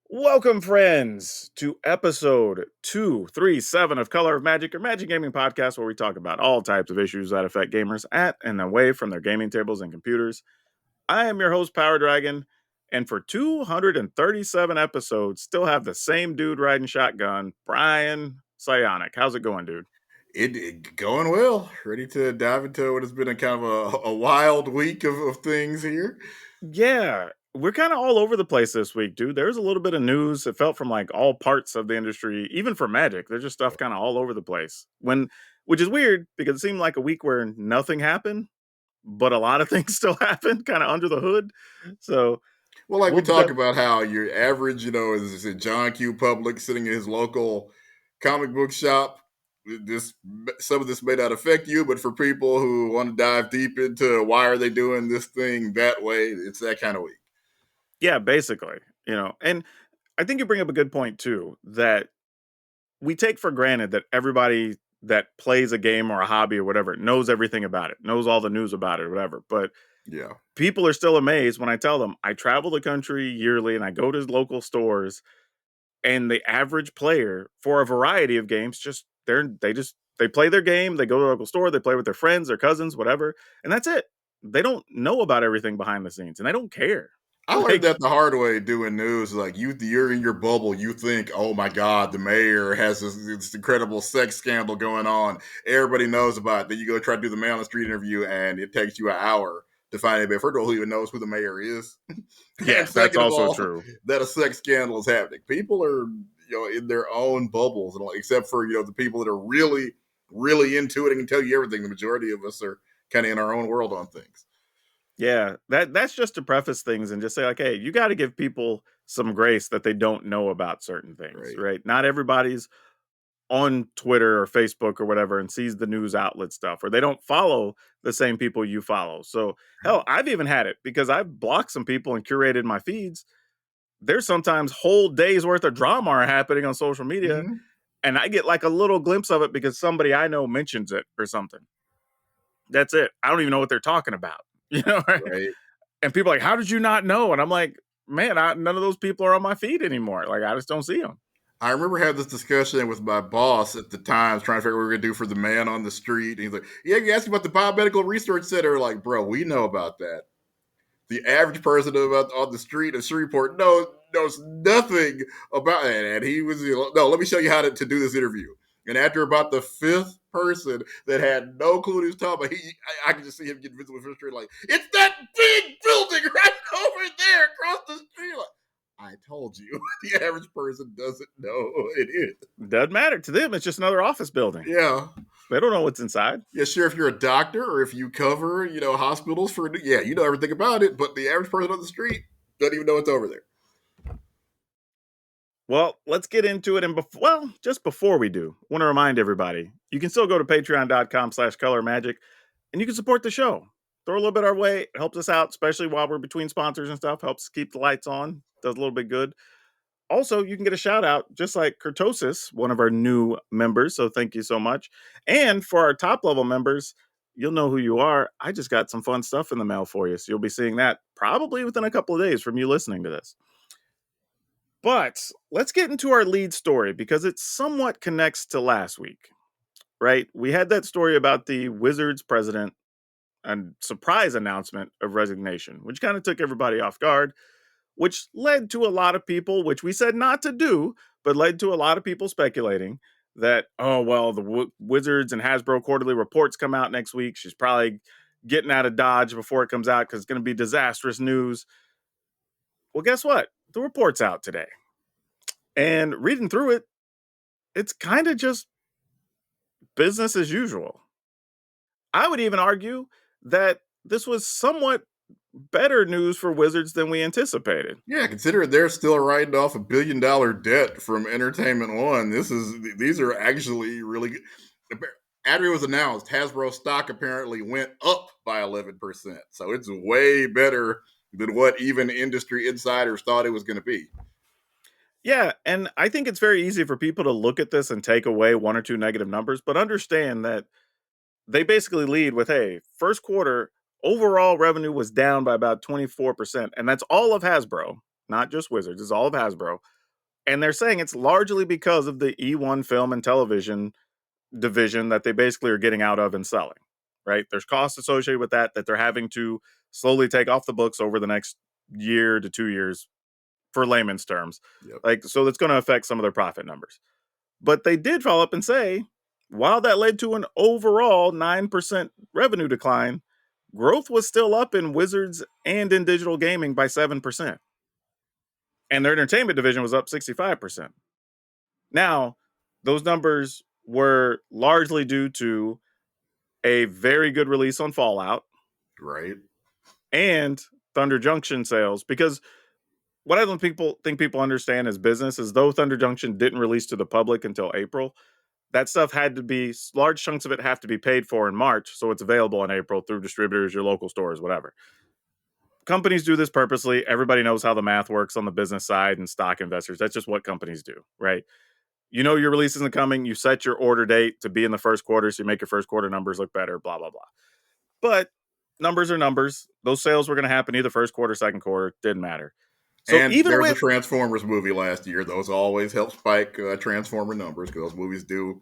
Welcome, friends, to episode 237 of Color of Magic, your Magic Gaming podcast, where we talk about all types of issues that affect gamers at and away from their gaming tables and computers. I am your host, PowrDragn, and for 237 episodes, still have the same dude riding shotgun, Brian Psionic. How's it going, dude? It going well. Ready to dive into what has been a kind of a wild week of things here. Yeah, we're kind of all over the place this week, dude. There's a little bit of news. It felt from like all parts of the industry, even for Magic. There's just stuff kind of all over the place. Which is weird because it seemed like a week where nothing happened, but a lot of things still happened, kind of under the hood. So Well, like we we'll talk de- about how your average, is a John Q. Public sitting in his local comic book shop. This some of this may not affect you, but for people who want to dive deep into why are they doing this thing that way, it's that kind of week. yeah, basically, and I think you bring up a good point too that we take for granted that everybody that plays a game or a hobby or whatever knows everything about it, knows all the news about it, or whatever. But Yeah. people are still amazed when I tell them I travel the country yearly and I go to local stores, and the average player for a variety of games they play their game, they go to the local store, they play with their friends, their cousins, whatever, and that's it. They don't know about everything behind the scenes, and they don't care. I learned Like, that the hard way doing news. Like you're in your bubble. You think, oh my God, the mayor has this incredible sex scandal going on. Everybody knows about it. Then you go try to do the man on the street interview, and it takes you an hour to find anybody. First of all, who even knows who the mayor is, and yeah, that's second of also all, true. that a sex scandal is happening. People are in their own bubbles, and except for the people that are really really into it and can tell you everything. The majority of us are kind of in our own world on things. Yeah, that's just to preface things and just say like, hey, you got to give people some grace that they don't know about certain things, Right. right? Not everybody's on Twitter or Facebook or whatever and sees the news outlet stuff, or they don't follow the same people you follow. So, hell, I've even had it because I've blocked some people and curated my feeds. There's sometimes whole days worth of drama are happening on social media, Mm-hmm. and I get like a little glimpse of it because somebody I know mentions it or something. That's it. I don't even know what they're talking about, right? Right. And people are like, how did you not know? And I'm like, man, none of those people are on my feed anymore. Like, I just don't see them. I remember having this discussion with my boss at the time, trying to figure out what we were going to do for the man on the street. And he's like, yeah, you asked about the Biomedical Research Center. Like, bro, we know about that. The average person on the street of Shreveport knows nothing about that. And he was, no, let me show you how to do this interview. And after about the fifth person that had no clue what he was talking about, I could just see him getting visibly frustrated. Like, it's that big building right over there across the street. Like, I told you, the average person doesn't know what it is. Doesn't matter to them. It's just another office building. Yeah. They don't know what's inside. Yeah, sure. If you're a doctor or if you cover, hospitals you know everything about it. But the average person on the street doesn't even know what's over there. Well, let's get into it. And just before we do, I want to remind everybody, you can still go to patreon.com/colormagic and you can support the show. Throw a little bit our way. It helps us out, especially while we're between sponsors and stuff. Helps keep the lights on. Does a little bit good. Also, you can get a shout out just like Kurtosis, one of our new members. So thank you so much. And for our top level members, you'll know who you are. I just got some fun stuff in the mail for you. So you'll be seeing that probably within a couple of days from you listening to this. But let's get into our lead story because it somewhat connects to last week, right? We had that story about the Wizards president and surprise announcement of resignation, which kind of took everybody off guard, which led to a lot of people, which we said not to do, but led to a lot of people speculating that, oh, well, the Wizards and Hasbro quarterly reports come out next week. She's probably getting out of Dodge before it comes out because it's going to be disastrous news. Well, guess what? The report's out today. And reading through it, it's kind of just business as usual. I would even argue that this was somewhat better news for Wizards than we anticipated. Yeah, considering they're still writing off $1 billion debt from Entertainment One, these are actually really good. After it was announced, Hasbro stock apparently went up by 11%. So it's way better than what even industry insiders thought it was going to be. Yeah, and I think it's very easy for people to look at this and take away one or two negative numbers, but understand that they basically lead with, hey, first quarter overall revenue was down by about 24%, and that's all of Hasbro, not just Wizards, it's all of Hasbro. And they're saying it's largely because of the E1 film and television division that they basically are getting out of and selling, right? There's costs associated with that they're having to slowly take off the books over the next year to 2 years for layman's terms. Yep. Like, so that's going to affect some of their profit numbers. But they did follow up and say, while that led to an overall 9% revenue decline, growth was still up in Wizards and in digital gaming by 7%. And their entertainment division was up 65%. Now, those numbers were largely due to a very good release on Fallout Right. and Thunder Junction sales. Because what I don't think people understand as business is though Thunder Junction didn't release to the public until April, that stuff had to be large chunks of it have to be paid for in March, so it's available in April through distributors, your local stores, whatever. Companies do this purposely. Everybody knows how the math works on the business side and stock investors. That's just what companies do, right? You know your release isn't coming. You set your order date to be in the first quarter, so you make your first quarter numbers look better, blah, blah, blah. But numbers are numbers. Those sales were going to happen either first quarter, second quarter, didn't matter. So And even there was a with Transformers movie last year. Those always help spike Transformer numbers because those movies do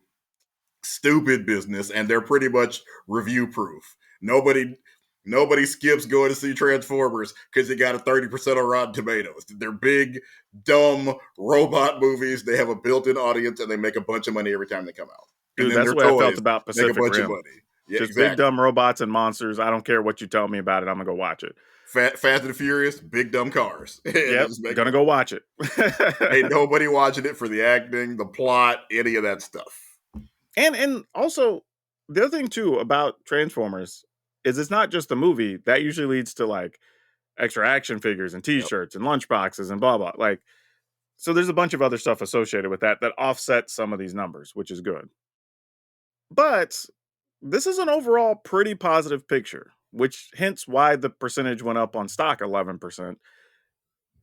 stupid business, and they're pretty much review proof. Nobody skips going to see Transformers because they got a 30% on Rotten Tomatoes. They're big, dumb robot movies. They have a built-in audience, and they make a bunch of money every time they come out. And dude, then that's their the way I felt toys about make a Pacific bunch of Rim. money. Yeah, Just big exactly. dumb robots and monsters. I don't care what you tell me about it. I'm gonna go watch it. Fast and Furious, big dumb cars. And they Yep, just make gonna money. go watch it. Ain't nobody watching it for the acting, the plot, any of that stuff. And also the other thing too about Transformers is it's not just the movie that usually leads to like extra action figures and Yep. T-shirts and lunchboxes and blah blah. Like, so there's a bunch of other stuff associated with that offset some of these numbers, which is good. But this is an overall pretty positive picture, which hence why the percentage went up on stock 11%.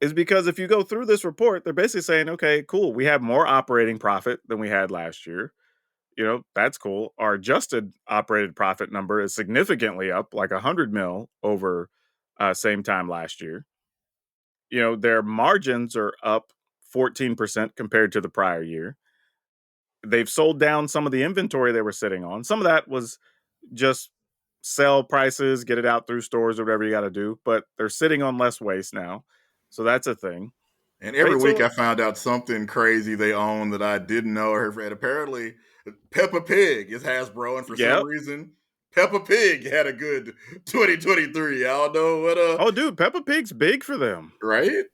Is because if you go through this report, they're basically saying, okay, cool, we have more operating profit than we had last year. You know, that's cool. Our adjusted operated profit number is significantly up, like 100 mil over same time last year. You know, their margins are up 14% compared to the prior year. They've sold down some of the inventory they were sitting on. Some of that was just sell prices, get it out through stores or whatever you got to do, but they're sitting on less waste now. So that's a thing. And every Right? week So, I found out something crazy they own that I didn't know. And apparently, Peppa Pig is Hasbro, and for some yep. reason, Peppa Pig had a good 2023. I don't know what Oh, dude, Peppa Pig's big for them. right?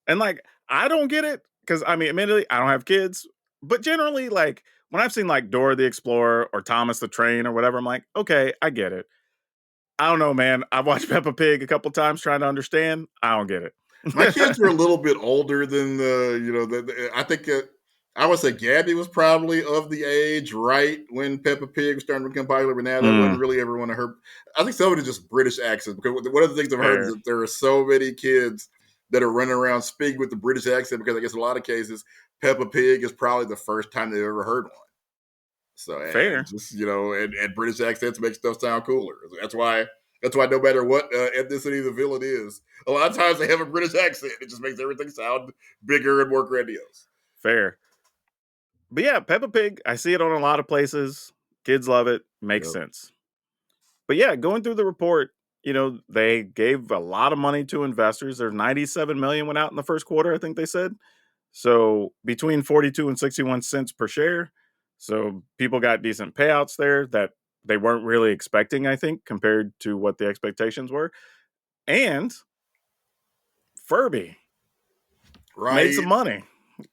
And like, I don't get it because I mean, admittedly, I don't have kids, but generally, like, when I've seen like Dora the Explorer or Thomas the Train or whatever, I'm like, okay, I get it. I don't know, man. I've watched Peppa Pig a couple times trying to understand. I don't get My kids were it. a little bit older than I think I would say Gabby was probably of the age right when Peppa Pig was starting to become popular, but now that wasn't Mm, really ever one of her. I think some of it is just British accents because one of the things I've heard is fair, that there are so many kids that are running around speaking with the British accent because I guess in a lot of cases Peppa Pig is probably the first time they've ever heard one. So and fair, just and British accents make stuff sound cooler. That's why no matter what ethnicity the villain is, a lot of times they have a British accent. It just makes everything sound bigger and more grandiose. fair. But yeah, Peppa Pig, I see it on a lot of places. Kids love it. Makes Yep. sense. But yeah, going through the report, you know, they gave a lot of money to investors. There's 97 million went out in the first quarter, I think they said. So between 42 and 61 cents per share. So people got decent payouts there that they weren't really expecting, I think, compared to what the expectations were. And Furby made some Right. money.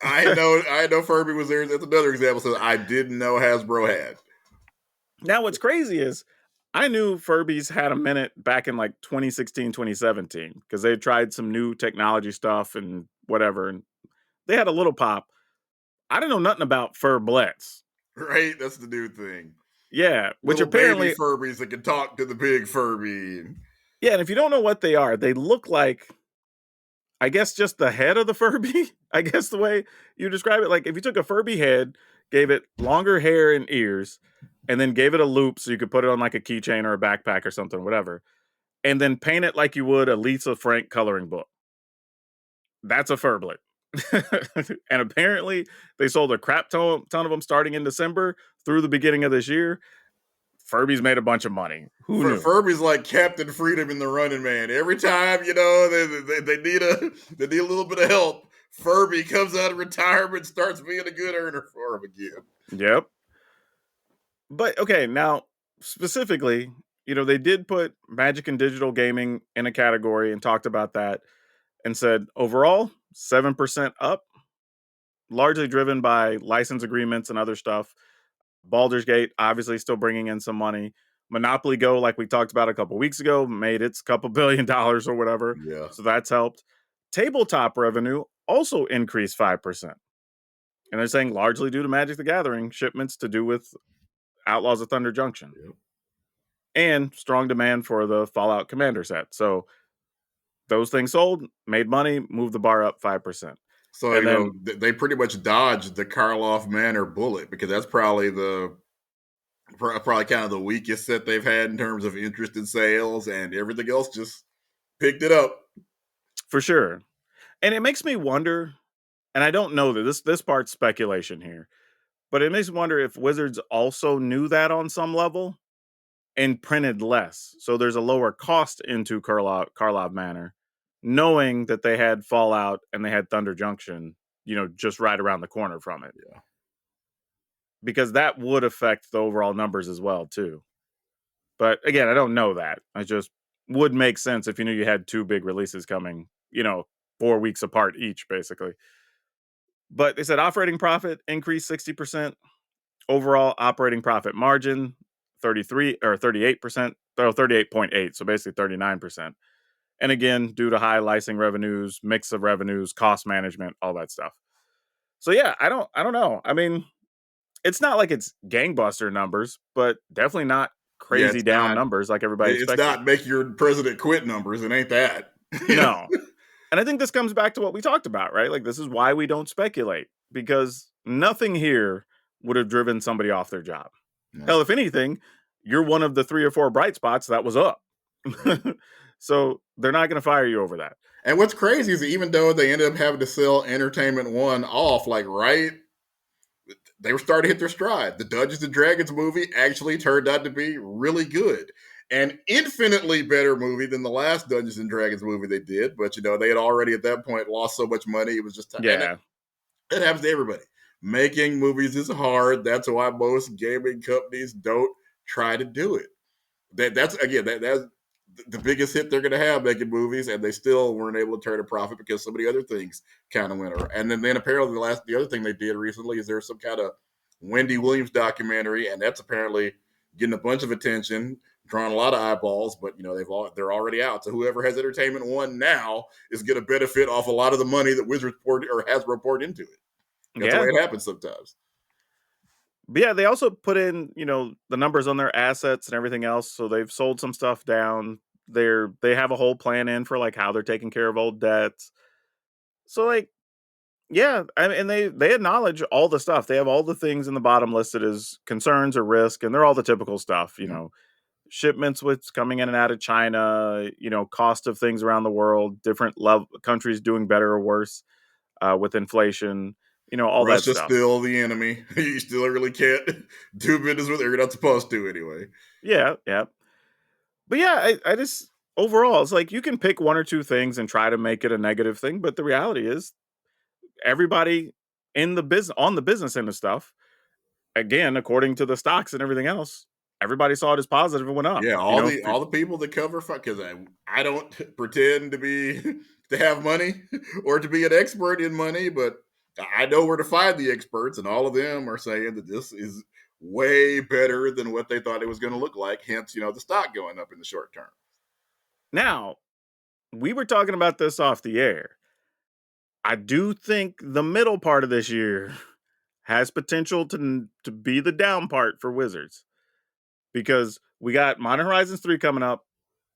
I know Furby was there. That's another example. So I didn't know Hasbro had. Now, what's crazy is I knew Furbies had a minute back in like 2016, 2017, because they tried some new technology stuff and whatever. And they had a little pop. I didn't know nothing about Furblets. Right? That's the new thing. Yeah, which Little baby apparently, Furbies that can talk to the big Furby. yeah, and if you don't know what they are, they look like, I guess, just the head of the Furby. I guess the way you describe it. Like if you took a Furby head, gave it longer hair and ears, and then gave it a loop so you could put it on like a keychain or a backpack or something, whatever, and then paint it like you would a Lisa Frank coloring book. That's a Furblet. And apparently, they sold a crap ton of them starting in December through the beginning of this year. Furby's made a bunch of money. Who knew? Furby's like Captain Freedom in the Running Man. Every time they need they need a little bit of help, Furby comes out of retirement, starts being a good earner for him again. Yep. But okay, now specifically, they did put Magic and digital gaming in a category and talked about that and said overall 7% up, largely driven by license agreements and other stuff. Baldur's Gate obviously still bringing in some money. Monopoly Go, like we talked about a couple weeks ago, made its couple $1 billion or whatever. Yeah, So that's helped. Tabletop revenue also increased 5%. And they're saying largely due to Magic the Gathering shipments to do with Outlaws of Thunder Junction yep. and strong demand for the Fallout Commander set. So those things sold, made money, moved the bar up 5%. So And then they pretty much dodged the Karloff Manor bullet because that's probably probably kind of the weakest set they've had in terms of interest in sales, and everything else just picked it up. for sure. And it makes me wonder, and I don't know that this part's speculation here, but it makes me wonder if Wizards also knew that on some level and printed less. So there's a lower cost into Karlov Manor, knowing that they had Fallout and they had Thunder Junction, just right around the corner from it. Yeah. Because that would affect the overall numbers as well, too. But again, I don't know that. I just would make sense if you knew you had two big releases coming, 4 weeks apart each, basically. But they said operating profit increased 60%. Overall operating profit margin 33 or 38%, 38.8, so basically 39%. And again, due to high licensing revenues, mix of revenues, cost management, all that stuff. So yeah, I don't know. I mean, it's not like it's gangbuster numbers, but definitely not Yeah, crazy down numbers like everybody it's expected. not make your president quit numbers. It ain't that. No. And I think this comes back to what we talked about, right? Like this is why we don't speculate because nothing here would have driven somebody off their job. No. Hell, if anything, you're one of the 3 or 4 bright spots that was up. So they're not going to fire you over that. And what's crazy is that even though they ended up having to sell Entertainment One off, like right, they were starting to hit their stride. The Dungeons and Dragons movie actually turned out to be really good. An infinitely better movie than the last Dungeons and Dragons movie they did. But they had already at that point lost so much money. It was just and Yeah. it happens to everybody. Making movies is hard. That's why most gaming companies don't try to do it. That's the biggest hit they're going to have making movies, and they still weren't able to turn a profit because some of the other things kind of went around. And then apparently the other thing they did recently is there's some kind of Wendy Williams documentary, and that's apparently getting a bunch of attention, drawing a lot of eyeballs. But they're already out, so whoever has Entertainment One now is going to benefit off a lot of the money that Wizards poured or Hasbro poured into it. That's the way Yeah. it happens sometimes. But yeah, they also put in, the numbers on their assets and everything else. So they've sold some stuff down. They have a whole plan in for like how they're taking care of old debts. So like, yeah, I mean, and they acknowledge all the stuff. They have all the things in the bottom listed as concerns or risk, and they're all the typical stuff. Yeah. Shipments what's coming in and out of China. Cost of things around the world, different countries doing better or worse with inflation. All that Russia's stuff. still the enemy. You still really can't do business with it. You're not supposed to anyway. Yeah, yeah. But yeah, I just overall, it's like you can pick one or two things and try to make it a negative thing, but the reality is everybody in the business on the business end of stuff, again, according to the stocks and everything else, everybody saw it as positive and went up. Yeah, all the people that cover because I don't pretend to be to have money or to be an expert in money, but I know where to find the experts, and all of them are saying that this is way better than what they thought it was going to look like. Hence, the stock going up in the short term. Now, we were talking about this off the air. I do think the middle part of this year has potential to be the down part for Wizards because we got Modern Horizons 3 coming up.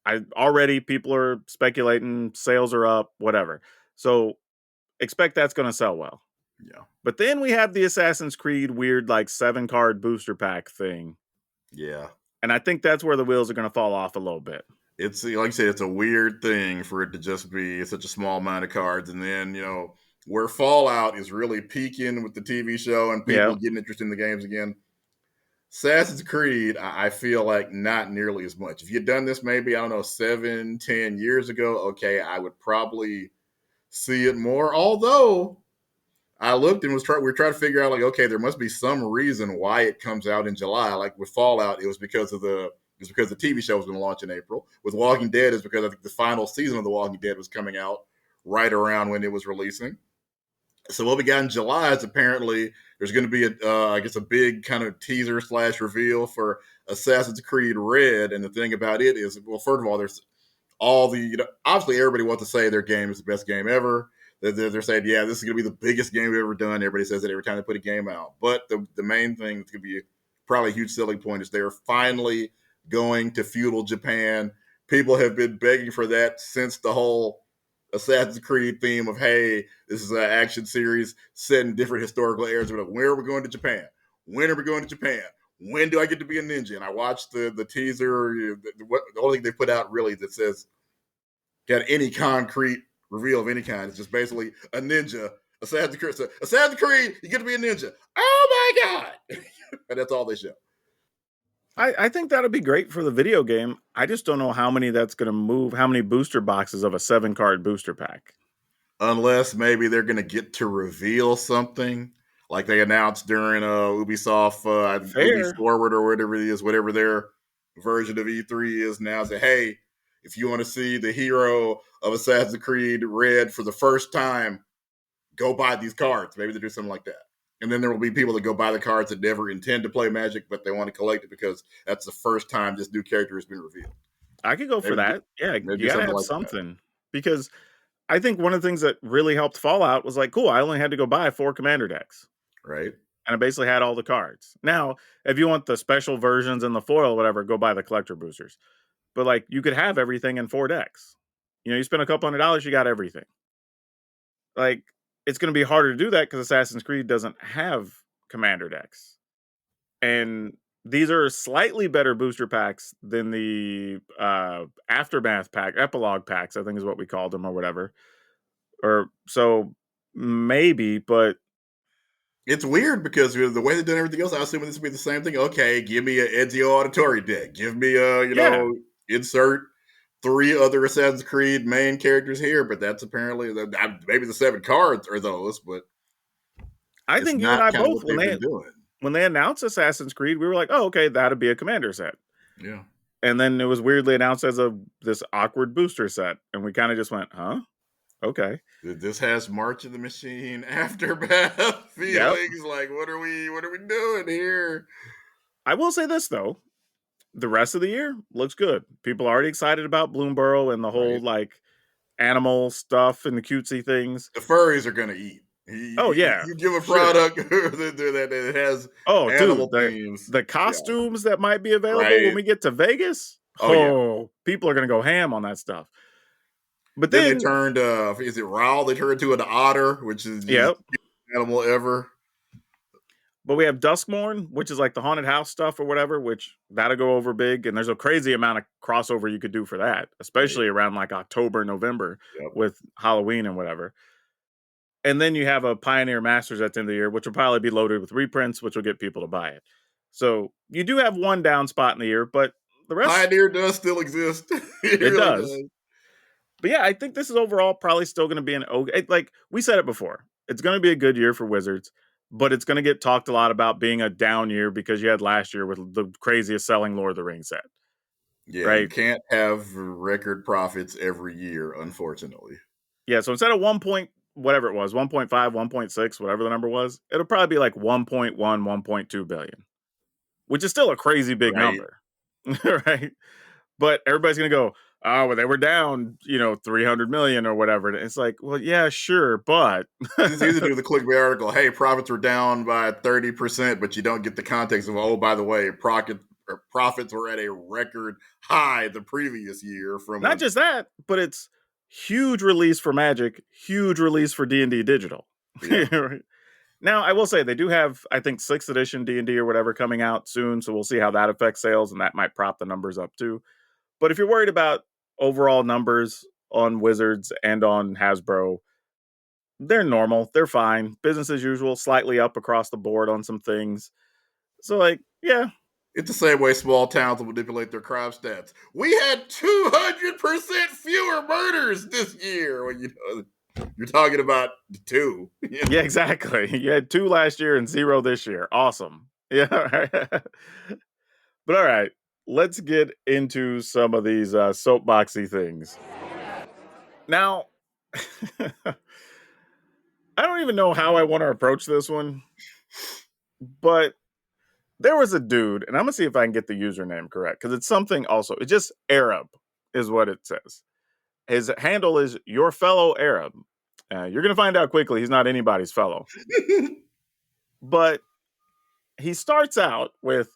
Already people are speculating sales are up, whatever. So expect that's going to sell well. Yeah, But then we have the Assassin's Creed weird like 7-card booster pack thing. yeah. And I think that's where the wheels are going to fall off a little bit. It's like you said, it's a weird thing for it to just be such a small amount of cards, and then where Fallout is really peaking with the TV show and people Yeah. getting interested in the games again. Assassin's Creed, I feel like not nearly as much. If you'd done this maybe, I don't know, 7, 10 years ago, okay, I would probably see it more. Although I looked and we were trying to figure out like, okay, there must be some reason why it comes out in July. Like with Fallout, it was because the TV show was going to launch in April. With Walking Dead, it's because I think the final season of The Walking Dead was coming out right around when it was releasing. So what we got in July is apparently there's going to be I guess a big kind of teaser / reveal for Assassin's Creed Red. And the thing about it is, well, first of all, there's all the, obviously everybody wants to say their game is the best game ever. They're saying, yeah, this is going to be the biggest game we've ever done. Everybody says that every time they put a game out. But the main thing that's going to be probably a huge selling point is they're finally going to feudal Japan. People have been begging for that since the whole Assassin's Creed theme of, hey, this is an action series set in different historical eras. Like, where are we going to Japan? When are we going to Japan? When do I get to be a ninja? And I watched the teaser. The only thing they put out really that says got any concrete reveal of any kind. It's just basically a ninja. Assassin's Creed, you get to be a ninja. Oh my God. And that's all they show. I think that'll be great for the video game. I just don't know how many that's going to move, how many booster boxes of a 7-card booster pack. Unless maybe they're going to get to reveal something like they announced during Ubisoft, Ubi Fair. Forward or whatever it is, whatever their version of E3 is now. Say, hey, if you want to see the hero of Assassin's Creed Red for the first time, go buy these cards. Maybe they do something like that. And then there will be people that go buy the cards that never intend to play Magic, but they want to collect it because that's the first time this new character has been revealed. I could go for that. Yeah, Maybe you got to something have like that. something. Because I think one of the things that really helped Fallout was like, cool, I only had to go buy 4 commander decks. Right. And I basically had all the cards. Now, if you want the special versions and the foil, whatever, go buy the collector boosters. But like, you could have everything in 4 decks. You spend a couple $100, you got everything. Like, it's going to be harder to do that because Assassin's Creed doesn't have commander decks. And these are slightly better booster packs than the aftermath pack, epilogue packs, I think is what we called them or whatever. Or so maybe, but it's weird because the way they've done everything else, I assume this would be the same thing. Okay, give me an Ezio Auditore deck. Give me yeah, insert 3 other Assassin's Creed main characters here, but that's apparently maybe the 7 cards are those, but I it's think you and not I kind of both what they've been doing. when they announced Assassin's Creed, we were like, oh, okay, that'd be a commander set. Yeah. And then it was weirdly announced as this awkward booster set, and we kind of just went, huh? Okay. This has March of the Machine aftermath Yep. feelings. Like, what are we doing here? I will say this though, the rest of the year looks good. People are already excited about Bloomburrow and the whole Right. like animal stuff and the cutesy things. The furries are gonna eat. Oh yeah, You give a sure. product that has Oh, dude, animal the themes. the Yeah. costumes that might be available when Right. we get to Vegas. Oh yeah. Oh, people are gonna go ham on that stuff. But Then they then, turned is it Raoul? They turned into an otter, which is just yep. the cutest animal ever. But we have Duskmorn, which is like the haunted house stuff or whatever, which that'll go over big. And there's a crazy amount of crossover you could do for that, Right. especially around like October, November Yep. with Halloween and whatever. And then you have a Pioneer Masters at the end of the year, which will probably be loaded with reprints, which will get people to buy it. So you do have one down spot in the year, but the rest, Pioneer does still exist. It it really does. does. But yeah, I think this is overall probably still going to be an okay. Like we said it before, it's going to be a good year for Wizards, but it's going to get talked a lot about being a down year because you had last year with the craziest selling Lord of the Rings set, Yeah, you right? can't have record profits every year, unfortunately. Yeah, so instead of 1 point, whatever it was, 1.5, 1.6, whatever the number was, it'll probably be like 1.1, 1.2 billion, which is still a crazy big Right. number, right? But everybody's going to go, oh, well, they were down, 300 million or whatever. And it's like, well, yeah, sure, but It's easy to do the clickbait article. Hey, profits were down by 30%, but you don't get the context of, oh, by the way, profits were at a record high the previous year from not a just that, but it's huge release for Magic, huge release for D&D Digital. yeah. Now, I will say they do have, I think, 6th edition D&D or whatever coming out soon, so we'll see how that affects sales, and that might prop the numbers up too. But if you're worried about overall numbers on Wizards and on Hasbro, they're normal. They're fine. Business as usual, slightly up across the board on some things. So, like, yeah, It's the same way small towns will manipulate their crime stats. We had 200% fewer murders this year. When you're talking about two. yeah, exactly. You had 2 last year and 0 this year. Awesome. Yeah. But all right, let's get into some of these soapboxy things. Now, I don't even know how I want to approach this one, but there was a dude, and I'm gonna see if I can get the username correct because it's something also. It's just Arab, is what it says. His handle is your fellow Arab. You're gonna find out quickly he's not anybody's fellow, but he starts out with,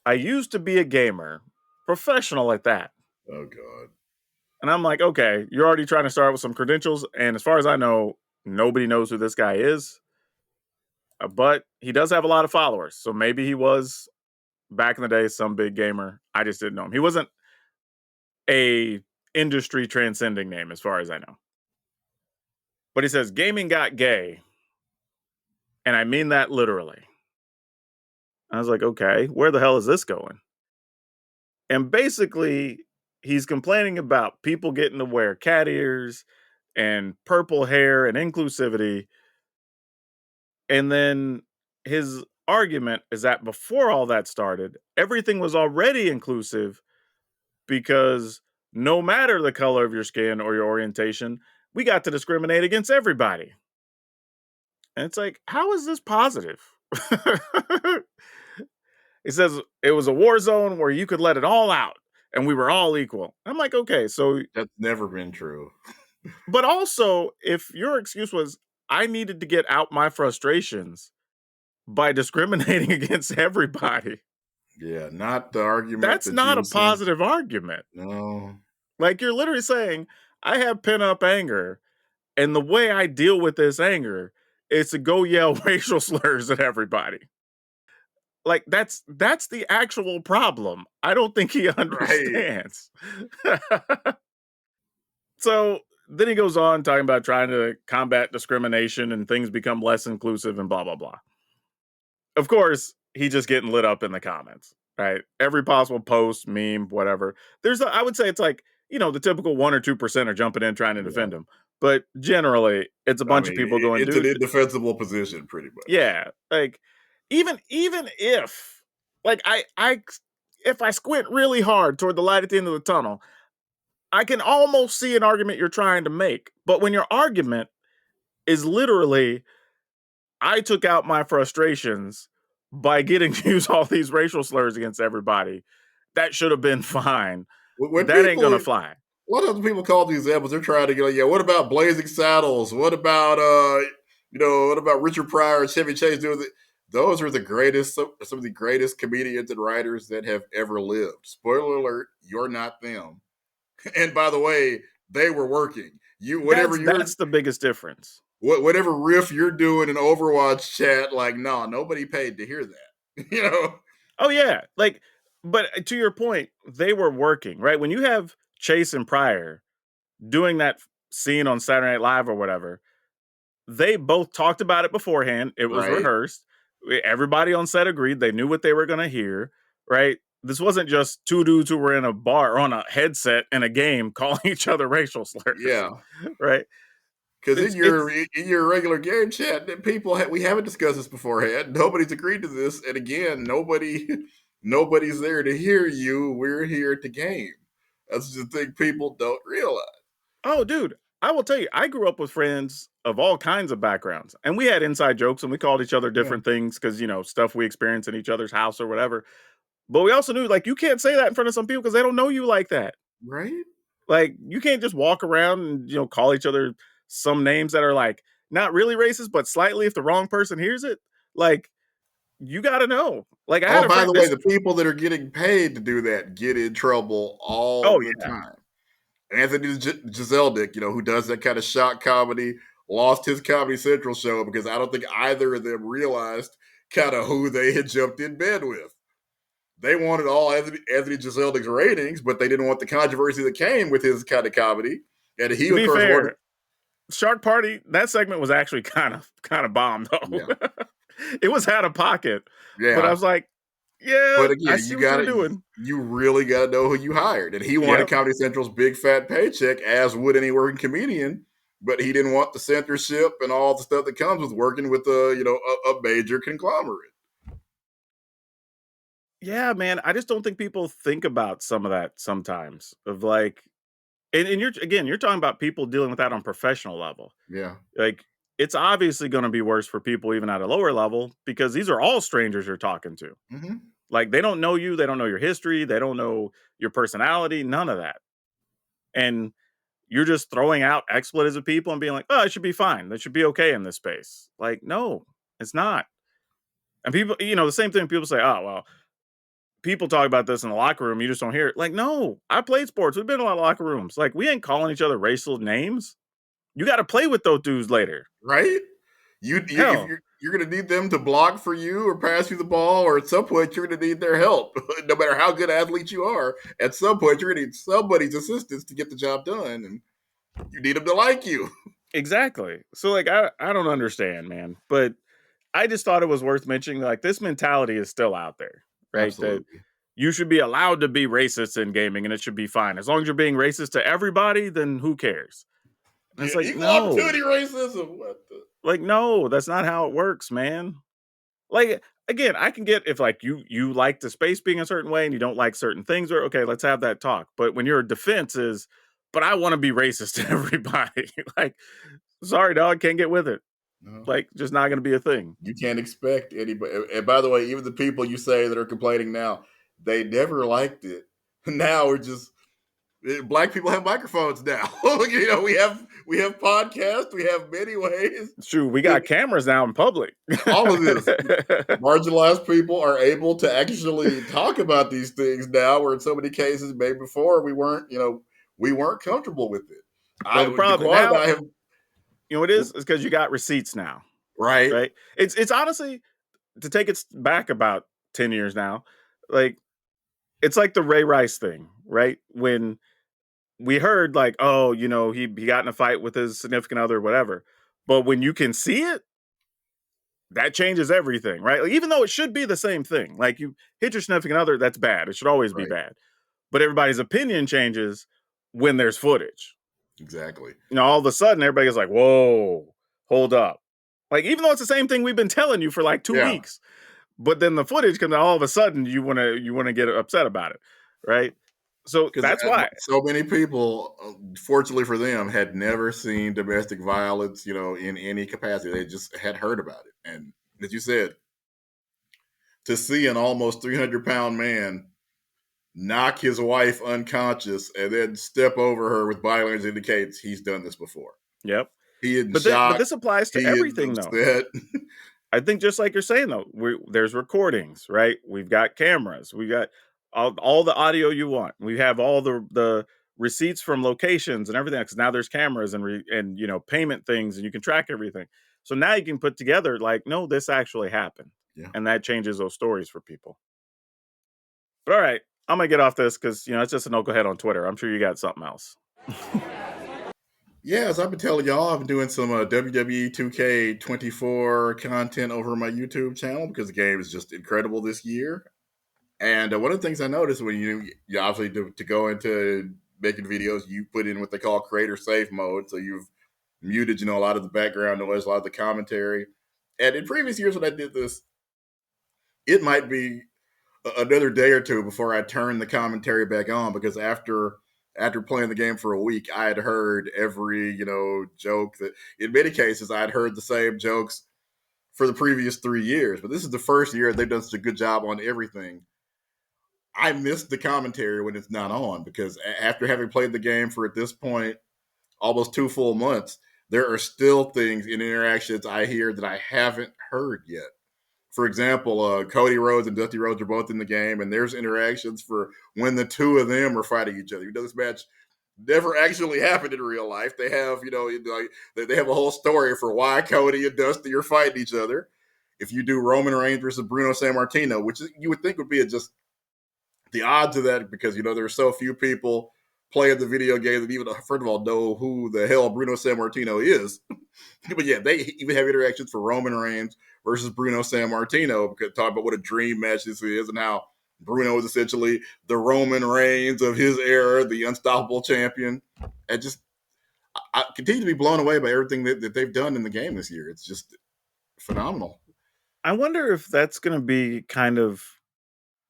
"I used to be a gamer, professional at that." Oh God. And I'm like, okay, you're already trying to start with some credentials. And as far as I know, nobody knows who this guy is. But he does have a lot of followers. So maybe he was back in the day some big gamer. I just didn't know him. He wasn't a industry transcending name as far as I know. But he says gaming got gay. And I mean that literally. I was like, okay, where the hell is this going? And basically, he's complaining about people getting to wear cat ears and purple hair and inclusivity. And then his argument is that before all that started, everything was already inclusive because no matter the color of your skin or your orientation, we got to discriminate against everybody. And it's like, how is this positive? He says it was a war zone where you could let it all out and we were all equal. I'm like, okay, so, That's never been true. but also, if your excuse was, I needed to get out my frustrations by discriminating against everybody, Yeah, not the argument that's that not a using. positive argument. No. Like, you're literally saying, I have pent up anger, and the way I deal with this anger is to go yell racial slurs at everybody. Like, that's the actual problem. I don't think he Right. understands. So then he goes on talking about trying to combat discrimination and things become less inclusive and blah blah blah. Of course, he just getting lit up in the comments, right? Every possible post, meme, whatever. I would say it's like, the typical 1 or 2% are jumping in trying to defend Yeah. him. But generally, it's a I bunch of mean, people going, it's an dude, indefensible position, pretty much. yeah. Like, even if, like, if I squint really hard toward the light at the end of the tunnel, I can almost see an argument you're trying to make. But when your argument is literally, I took out my frustrations by getting to use all these racial slurs against everybody. That should have been fine. When That ain't people, gonna fly. what other people call these examples? They're trying to get like, yeah. What about Blazing Saddles? What about What about Richard Pryor and Chevy Chase doing it? Those are the greatest, some of the greatest comedians and writers that have ever lived. Spoiler alert: you're not them. And by the way, they were working. You whatever That's you're the biggest difference. whatever riff you're doing in Overwatch chat, like, no, nobody paid to hear that. Oh yeah, like, but to your point, they were working, right? When you have Chase and Pryor doing that scene on Saturday Night Live or whatever, they both talked about it beforehand. It was Right? rehearsed. Everybody on set agreed. They knew what they were going to hear, right? This wasn't just two dudes who were in a bar or on a headset in a game calling each other racial slurs, Yeah. right? Because It's it's in your regular game chat, we haven't discussed this beforehand. Nobody's agreed to this, and again, nobody's there to hear you. We're here to game. That's the thing people don't realize. oh, dude, I will tell you, I grew up with friends of all kinds of backgrounds, and we had inside jokes, and we called each other Yeah. different things because stuff we experienced in each other's house or whatever. But we also knew, like, you can't say that in front of some people because they don't know you like that. Right? Like, you can't just walk around and, call each other some names that are, like, not really racist, but slightly if the wrong person hears it. Like, you gotta know. Like, I Oh, had a by friend the way, this the people that are getting paid to do that get in trouble all Oh, the yeah. time. Anthony Giselnik, who does that kind of shock comedy, lost his Comedy Central show because I don't think either of them realized kind of who they had jumped in bed with. They wanted all Anthony Giselnik's ratings, but they didn't want the controversy that came with his kind of comedy. And he, To of be course, wanted. fair, Shark Party, that segment was actually kind of bomb though. Yeah. It was out of pocket, but I Yeah. was like, yeah, But I again, see what you were doing. you really gotta know who you hired. And he wanted Yep, Comedy Central's big fat paycheck, as would any working comedian, but he didn't want the censorship and all the stuff that comes with working with a major conglomerate. yeah, man. I just don't think people think about some of that sometimes. Of like, and you're talking about people dealing with that on professional level. Yeah. Like, it's obviously going to be worse for people even at a lower level because these are all strangers you're talking to. Hmm. Like, they don't know you, they don't know your history, they don't know your personality, none of that. And you're just throwing out expletives at people and being like, "Oh, it should be fine. That should be okay in this space." Like, no, it's not. And people, the same thing people say, "Oh, well, people talk about this in the locker room, you just don't hear it." Like, no, I played sports. We've been in a lot of locker rooms. Like, we ain't calling each other racial names. You got to play with those dudes later. Right? You if Hell, you're gonna need them to block for you or pass you the ball, or at some point you're gonna need their help. No matter how good athlete you are, at some point you're gonna need somebody's assistance to get the job done, and you need them to like you. exactly. So like I don't understand, man. But I just thought it was worth mentioning like this mentality is still out there, right? That Absolutely. you should be allowed to be racist in gaming and it should be fine. As long as you're being racist to everybody, then who cares? And Yeah, it's like, equal opportunity no. racism. What the? Like, no, that's not how it works, man. Like, again, I can get if like you like the space being a certain way and you don't like certain things, or okay, let's have that talk. But when your defense is, but I want to be racist to everybody, like, sorry, dog, can't get with it. No, Like, just not gonna be a thing. you can't expect anybody. And by the way, even the people you say that are complaining now, they never liked it. Now we're just black people have microphones now. We have podcasts. We have many ways. Shoot, we That got cameras now in public. all of this marginalized people are able to actually talk about these things now, where in so many cases, maybe before we weren't comfortable with it. Well, the problem Daquan and now, I have it is because you got receipts now, right. right? It's honestly to take it back about 10 years now, like it's like the Ray Rice thing, right? When we heard like, oh, he got in a fight with his significant other, whatever. But when you can see it, that changes everything, right? Like, even though it should be the same thing. Like you hit your significant other, that's bad. It should always be Right. bad. But everybody's opinion changes when there's footage. Exactly. All of a sudden everybody's like, whoa, hold up. Like, even though it's the same thing we've been telling you for like two Yeah. weeks, but then the footage comes out, all of a sudden you wanna get upset about it. Right. So Because that's why. so many people, fortunately for them, had never seen domestic violence, in any capacity. They just had heard about it. And as you said, to see an almost 300-pound man knock his wife unconscious and then step over her with body language indicates he's done this before. Yep. He isn't But shocked. this applies to He isn't everything though. upset. I think just like you're saying though, there's recordings, right? We've got cameras, we got all the audio you want. We have all the receipts from locations and everything. Because now there's cameras and payment things, and you can track everything. So now you can put together like, no, this actually happened, Yeah. and that changes those stories for people. But all right, I'm gonna get off this because it's just an knucklehead on Twitter. I'm sure you got something else. Yeah, as I've been telling y'all, I've been doing some WWE 2K24 content over my YouTube channel because the game is just incredible this year. And one of the things I noticed when you obviously to go into making videos, you put in what they call creator safe mode. So you've muted, a lot of the background noise, a lot of the commentary. And in previous years when I did this, it might be another day or two before I turned the commentary back on because after playing the game for a week, I had heard every joke that in many cases I had heard the same jokes for the previous 3 years. But this is the first year they've done such a good job on everything. I missed the commentary when it's not on because after having played the game for at this point almost 2 full months, there are still things in interactions I hear that I haven't heard yet. For example, Cody Rhodes and Dusty Rhodes are both in the game, and there's interactions for when the two of them are fighting each other. This match never actually happened in real life. They have, like they have a whole story for why Cody and Dusty are fighting each other. If you do Roman Reigns versus Bruno Sammartino, which you would think would be just the odds of that, because there are so few people playing the video game and even first of all know who the hell Bruno Sammartino is. But yeah, they even have interactions for Roman Reigns versus Bruno Sammartino, because talk about what a dream match this is and how Bruno is essentially the Roman Reigns of his era, the unstoppable champion. And just I continue to be blown away by everything that they've done in the game this year. It's just phenomenal. I wonder if that's going to be kind of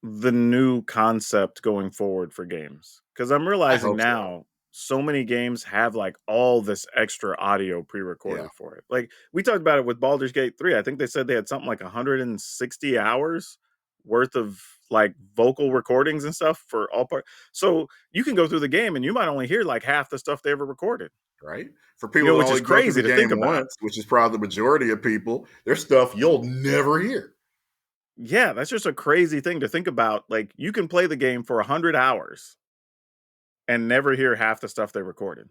the new concept going forward for games, because I'm I realizing hope so. now so many games have like all this extra audio Yeah, pre-recorded for it. Like we talked about it with Baldur's Gate 3. I think they said they had something like 160 hours worth of like vocal recordings and stuff for all part. So you can go through the game and you might only hear like half the stuff they ever recorded. right. For people that Which is only go through the crazy to think game about. once, which is probably the majority of people, there's stuff you'll never hear. Yeah, that's just a crazy thing to think about. Like you can play the game for 100 hours and never hear half the stuff they recorded.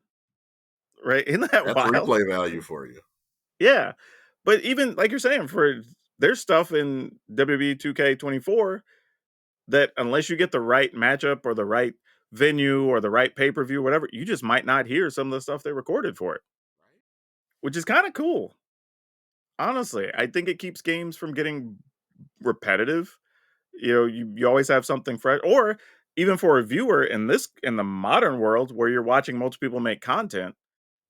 Right? Isn't that That's wild? replay value for you. Yeah. But even like you're saying, for there's stuff in WWE 2K24 that unless you get the right matchup or the right venue or the right pay-per-view, whatever, you just might not hear some of the stuff they recorded for it, which is kind of cool. Honestly, I think it keeps games from getting repetitive. You always have something fresh, or even for a viewer in the modern world where you're watching multiple people make content,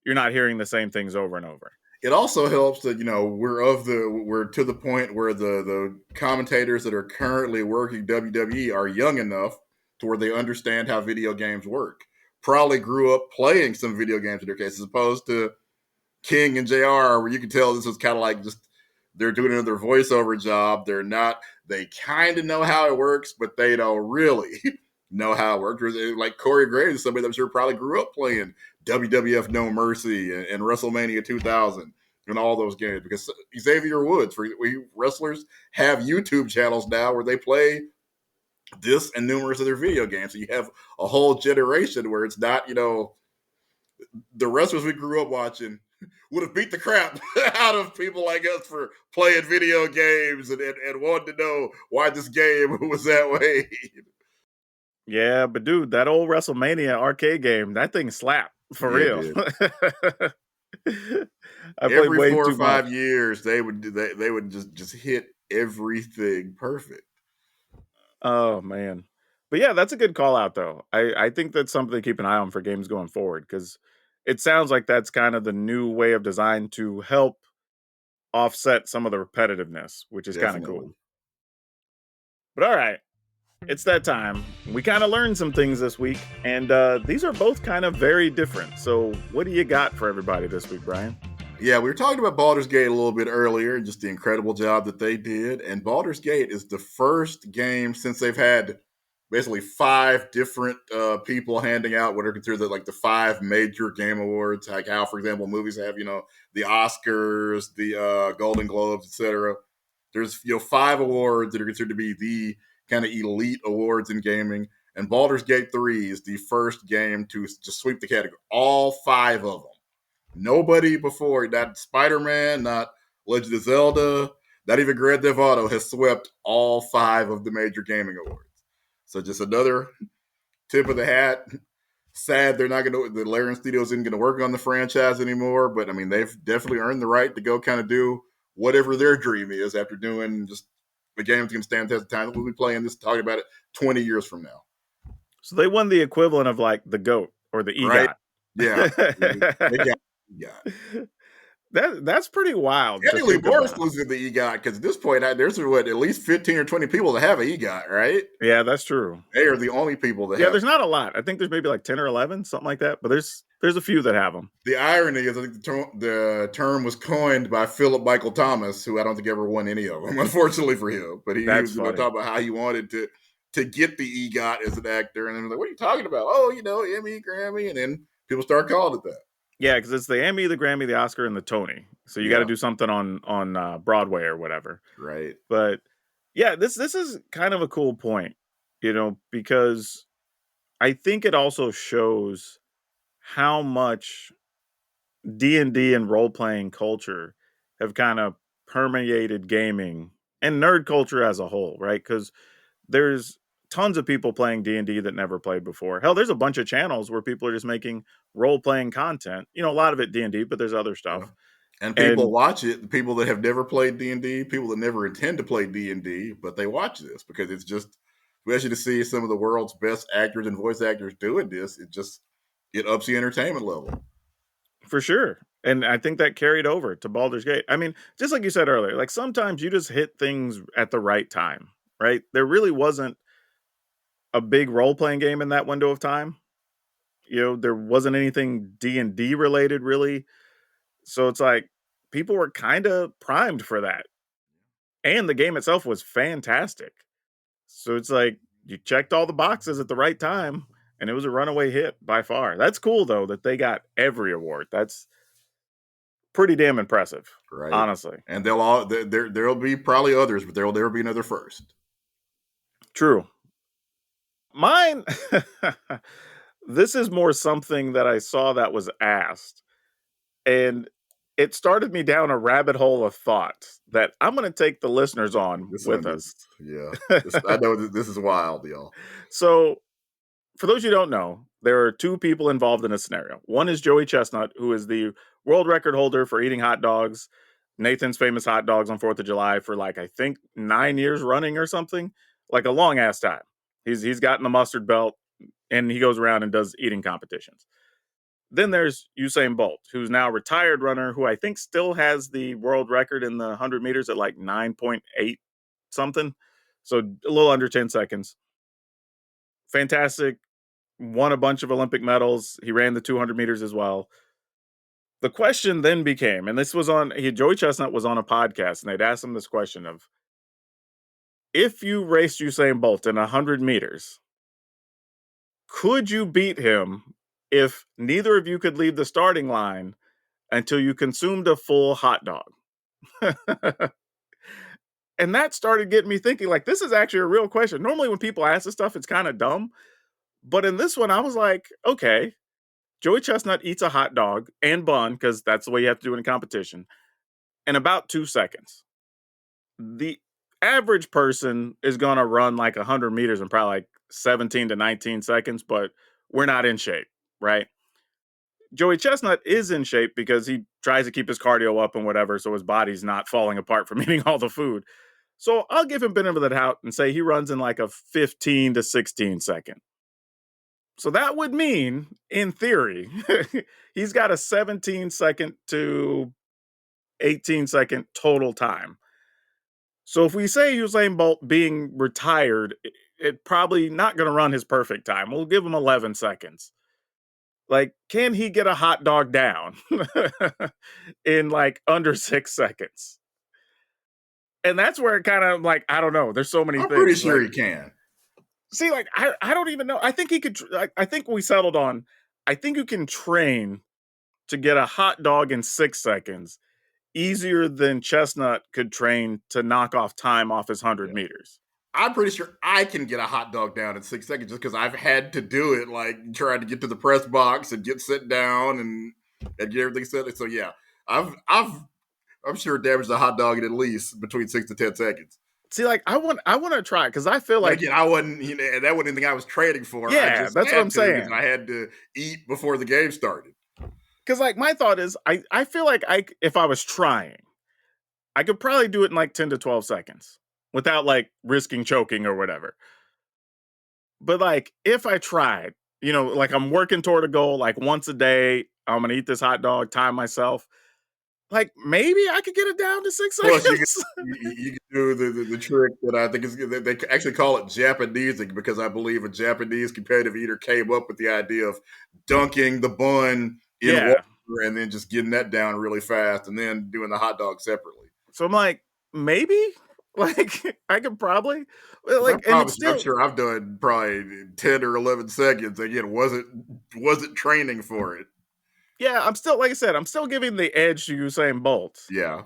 you're not hearing the same things over and over. It also helps that we're to the point where the commentators that are currently working WWE are young enough to where they understand how video games work. Probably grew up playing some video games in their case, as opposed to King and JR, where you can tell this was kind of like just they're doing another voiceover job. They're not. They kind of know how it works, but they don't really know how it works. Like Corey Graves, somebody that I'm sure probably grew up playing WWF No Mercy and WrestleMania 2000 and all those games. Because Xavier Woods, we wrestlers have YouTube channels now where they play this and numerous other video games. So you have a whole generation where it's not, the wrestlers we grew up watching would have beat the crap out of people like us for playing video games and wanting to know why this game was that way. Yeah, but dude, that old WrestleMania arcade game, that thing slapped for Yeah, it real. did. I played Every way 4 or 5 too much. years, they would just hit everything perfect. Oh man. But yeah, that's a good call out though. I think that's something to keep an eye on for games going forward, because it sounds like that's kind of the new way of design to help offset some of the repetitiveness, which is kind of cool. Definitely. But all right, it's that time. We kind of learned some things this week, and these are both kind of very different. So, what do you got for everybody this week, Brian? Yeah, we were talking about Baldur's Gate a little bit earlier, just the incredible job that they did. And Baldur's Gate is the first game since they've had basically 5 different people handing out what are considered like the 5 major game awards, like how, for example, movies have, the Oscars, the Golden Globes, etc. There's 5 awards that are considered to be the kind of elite awards in gaming. And Baldur's Gate 3 is the first game to just sweep the category. All 5 of them. Nobody before, not Spider-Man, not Legend of Zelda, not even Grand Theft Auto has swept all 5 of the major gaming awards. So just another tip of the hat. Sad they're not going to, the Larian Studios isn't going to work on the franchise anymore, but I mean, they've definitely earned the right to go kind of do whatever their dream is after doing just the game that's going to stand the test of time. We'll be playing this, talking about it 20 years from now. So they won the equivalent of like the GOAT or the Right? EGOT. Yeah. They got That's pretty wild to technically think more about. exclusive than the EGOT, because at this point, there's at least 15 or 20 people that have an EGOT, right? Yeah, that's true. They are the only people that Yeah, have. there's not a lot. I think there's maybe like 10 or 11, something like that. But there's a few that have them. The irony is, I think the term was coined by Philip Michael Thomas, who I don't think ever won any of them, unfortunately for him. But he That's was funny. talking about how he wanted to get the EGOT as an actor, and then like, what are you talking about? Oh, Emmy, Grammy, and then people start calling it that. Yeah, because it's the Emmy, the Grammy, the Oscar, and the Tony. So you got to Yeah, do something on Broadway or whatever. right. But yeah, this is kind of a cool point, because I think it also shows how much D&D and role playing culture have kind of permeated gaming and nerd culture as a whole, right? Because there's tons of people playing D&D that never played before. Hell, there's a bunch of channels where people are just making role-playing content. You know, a lot of it D&D, but there's other Yeah. stuff. And people And watch it, the people that have never played D&D, people that never intend to play D&D, but they watch this because it's just, especially to see some of the world's best actors and voice actors doing this, it ups the entertainment level. for sure. And I think that carried over to Baldur's Gate. I mean, just like you said earlier, like sometimes you just hit things at the right time, right? There really wasn't a big role-playing game in that window of time. You know, there wasn't anything D&D related really. So it's like people were kind of primed for that. And the game itself was fantastic. So it's like you checked all the boxes at the right time and it was a runaway hit by far. That's cool though that they got every award. That's pretty damn impressive, Right. honestly. And there'll be probably others, but there'll never be another first. True. Mine this is more something that I saw that was asked, and it started me down a rabbit hole of thought that I'm going to take the listeners on This with one is, us. yeah. I know this is wild, y'all. So, for those you don't know, there are two people involved in a scenario. One is Joey Chestnut, who is the world record holder for eating hot dogs, Nathan's famous hot dogs on 4th of July for like I think 9 years running or something, like a long ass time. He's gotten the mustard belt and he goes around and does eating competitions. Then there's Usain Bolt, who's now a retired runner who I think still has the world record in the 100 meters at like 9.8 something. So a little under 10 seconds. Fantastic. Won a bunch of Olympic medals. He ran the 200 meters as well. The question then became, and this was on, Joey Chestnut was on a podcast and they'd asked him this question of, if you raced Usain Bolt in 100 meters, could you beat him if neither of you could leave the starting line until you consumed a full hot dog? And that started getting me thinking, like, this is actually a real question. Normally, when people ask this stuff, it's kind of dumb. But in this one, I was like, okay, Joey Chestnut eats a hot dog and bun, because that's the way you have to do it in competition, in about 2 seconds. The average person is going to run like 100 meters in probably like 17 to 19 seconds, but we're not in shape, right? Joey Chestnut is in shape because he tries to keep his cardio up and whatever, so his body's not falling apart from eating all the food. So I'll give him benefit of the doubt and say he runs in like a 15 to 16 second. So that would mean, in theory, he's got a 17-second to 18-second total time. So if we say Usain Bolt being retired, it probably not going to run his perfect time. We'll give him 11 seconds. Like, can he get a hot dog down in like under 6 seconds? And that's where it kind of like, I don't know. There's so many I'm pretty things. sure Like, he can. see, like, I don't even know. I think he could. I think we settled on, I think you can train to get a hot dog in 6 seconds easier than Chestnut could train to knock off time off his 100 Yeah. meters. I'm pretty sure I can get a hot dog down in 6 seconds just because I've had to do it, like trying to get to the press box and get sit down and get everything set. So yeah, I'm sure damaged a hot dog in at least between 6 to 10 seconds. See, like, I want to try because I feel But like, again, I wasn't, and that wasn't anything I was training for. I yeah, just that's what I'm had to because saying. I had to eat before the game started. Because like my thought is, I feel like if I was trying, I could probably do it in like 10 to 12 seconds without like risking choking or whatever. But like if I tried, like I'm working toward a goal, like once a day, I'm gonna eat this hot dog, time myself. Like maybe I could get it down to six Plus, seconds. you can do the trick that I think is they actually call it Japanesing because I believe a Japanese competitive eater came up with the idea of dunking the bun in water Yeah. and then just getting that down really fast and then doing the hot dog separately. So I'm like, maybe like I could probably Because I like, and it's promise you, I'm still, sure I've done probably 10 or 11 seconds. Again, wasn't training for it. yeah, I'm still, like I said, I'm still giving the edge to Usain Bolt, Yeah,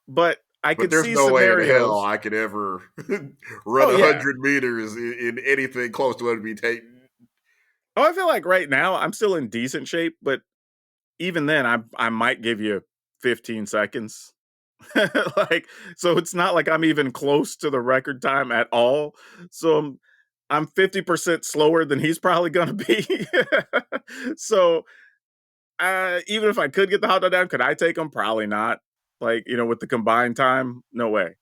but I but could there's see no way in hell scenarios. I could ever run Oh yeah. 100 meters in anything close to what it'd be taking. Oh, I feel like right now I'm still in decent shape, but even then I might give you 15 seconds. Like, so it's not like I'm even close to the record time at all. So I'm 50% slower than he's probably gonna be. So, even if I could get the hot dog down, could I take him? Probably not. Like, with the combined time, no way.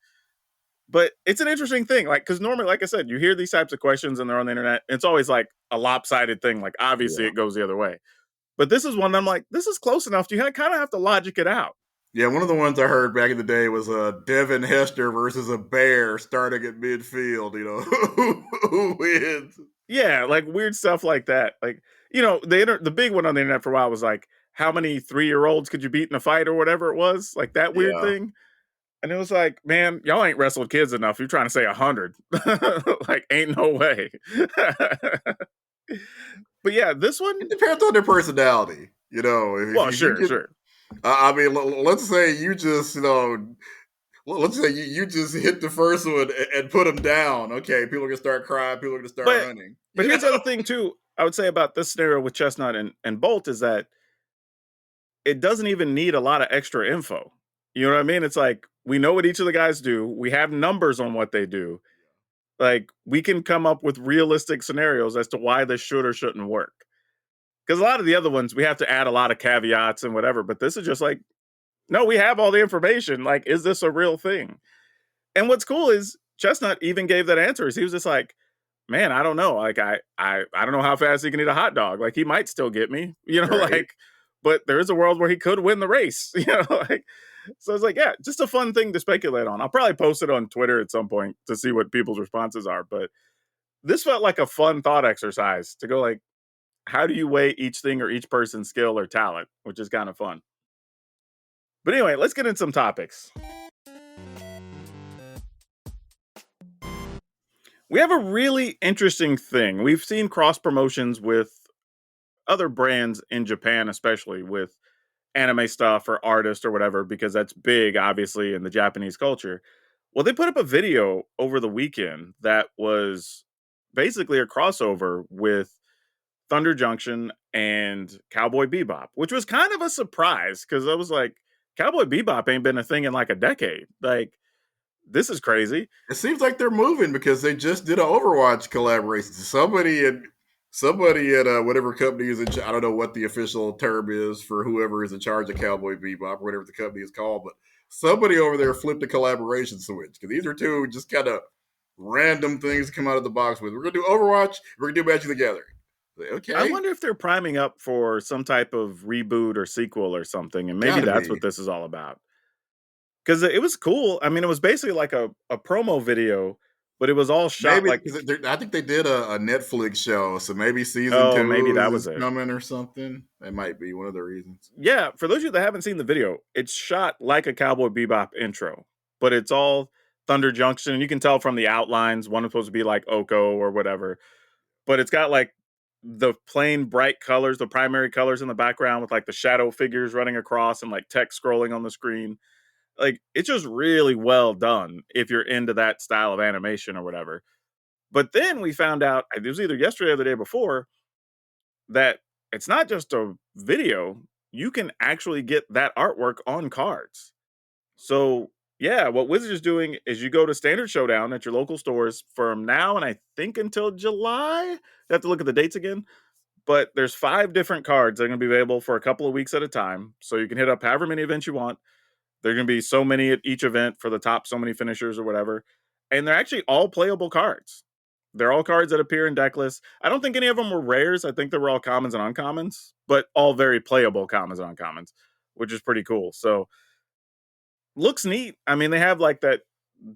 But it's an interesting thing, like, because normally, like I said, you hear these types of questions and they're on the internet. It's always like a lopsided thing. Like, obviously, Yeah. it goes the other way. But this is one that I'm like, this is close enough. You kind of have to logic it out. Yeah, one of the ones I heard back in the day was Devin Hester versus a bear starting at midfield. Who wins? Yeah, like weird stuff like that. Like, the big one on the internet for a while was like, how many 3-year-olds could you beat in a fight or whatever it was? Like that weird Yeah. thing. And it was like, man, y'all ain't wrestled kids enough. You're trying to say 100. Like, ain't no way. But yeah, this one, It depends on their personality. well, If you sure, get, sure. I mean, let's say you just, let's say you just hit the first one and put them down. Okay, people are gonna start crying. People are gonna start But running. but here's the other thing too. I would say about this scenario with Chestnut and Bolt is that it doesn't even need a lot of extra info. You know what I mean? It's like we know what each of the guys do. We have numbers on what they do. Like we can come up with realistic scenarios as to why this should or shouldn't work. Because a lot of the other ones we have to add a lot of caveats and whatever. But this is just like, no, we have all the information. Like, is this a real thing? And what's cool is Chestnut even gave that answer. He was just like, man, I don't know. Like, I don't know how fast he can eat a hot dog. Like, he might still get me, Right. like, but there is a world where he could win the race, like. So it's like, yeah, just a fun thing to speculate on. I'll probably post it on Twitter at some point to see what people's responses are. But this felt like a fun thought exercise to go like, how do you weigh each thing or each person's skill or talent, which is kind of fun. But anyway, let's get into some topics. We have a really interesting thing. We've seen cross promotions with other brands in Japan, especially with anime stuff or artists or whatever, because that's big, obviously, in the Japanese culture. Well, they put up a video over the weekend that was basically a crossover with Thunder Junction and Cowboy Bebop, which was kind of a surprise because I was like, Cowboy Bebop ain't been a thing in like a decade. Like, this is crazy. It seems like they're moving because they just did an Overwatch collaboration. Somebody at whatever company is I don't know what the official term is for whoever is in charge of Cowboy Bebop, whatever the company is called, but somebody over there flipped a collaboration switch because these are two just kind of random things to come out of the box with. We're gonna do Overwatch. We're gonna do Magic the Gathering. Like, I okay, wonder if they're priming up for some type of reboot or sequel or something, and maybe gotta that's what be. this is all about. Because it was cool. I mean, it was basically like a promo video, but it was all shot Maybe like, because I think they did a Netflix show, so maybe season oh, maybe two that is was it. coming or something. That might be one of the reasons. Yeah, for those of you that haven't seen the video, it's shot like a Cowboy Bebop intro, but it's all Thunder Junction. And you can tell from the outlines, one is supposed to be like Oko or whatever, but it's got like the plain bright colors, the primary colors in the background with like the shadow figures running across and like text scrolling on the screen. Like it's just really well done if you're into that style of animation or whatever. But then we found out, it was either yesterday or the day before, that it's not just a video, you can actually get that artwork on cards. So, yeah, what Wizards is doing is you go to Standard Showdown at your local stores from now and I think until July. You have to look at the dates again. But there's 5 different cards that are going to be available for a couple of weeks at a time. So you can hit up however many events you want. There are going to be so many at each event for the top so many finishers or whatever. And they're actually all playable cards. They're all cards that appear in deck lists. I don't think any of them were rares. I think they were all commons and uncommons, but all very playable commons and uncommons, which is pretty cool. So looks neat. I mean, they have like that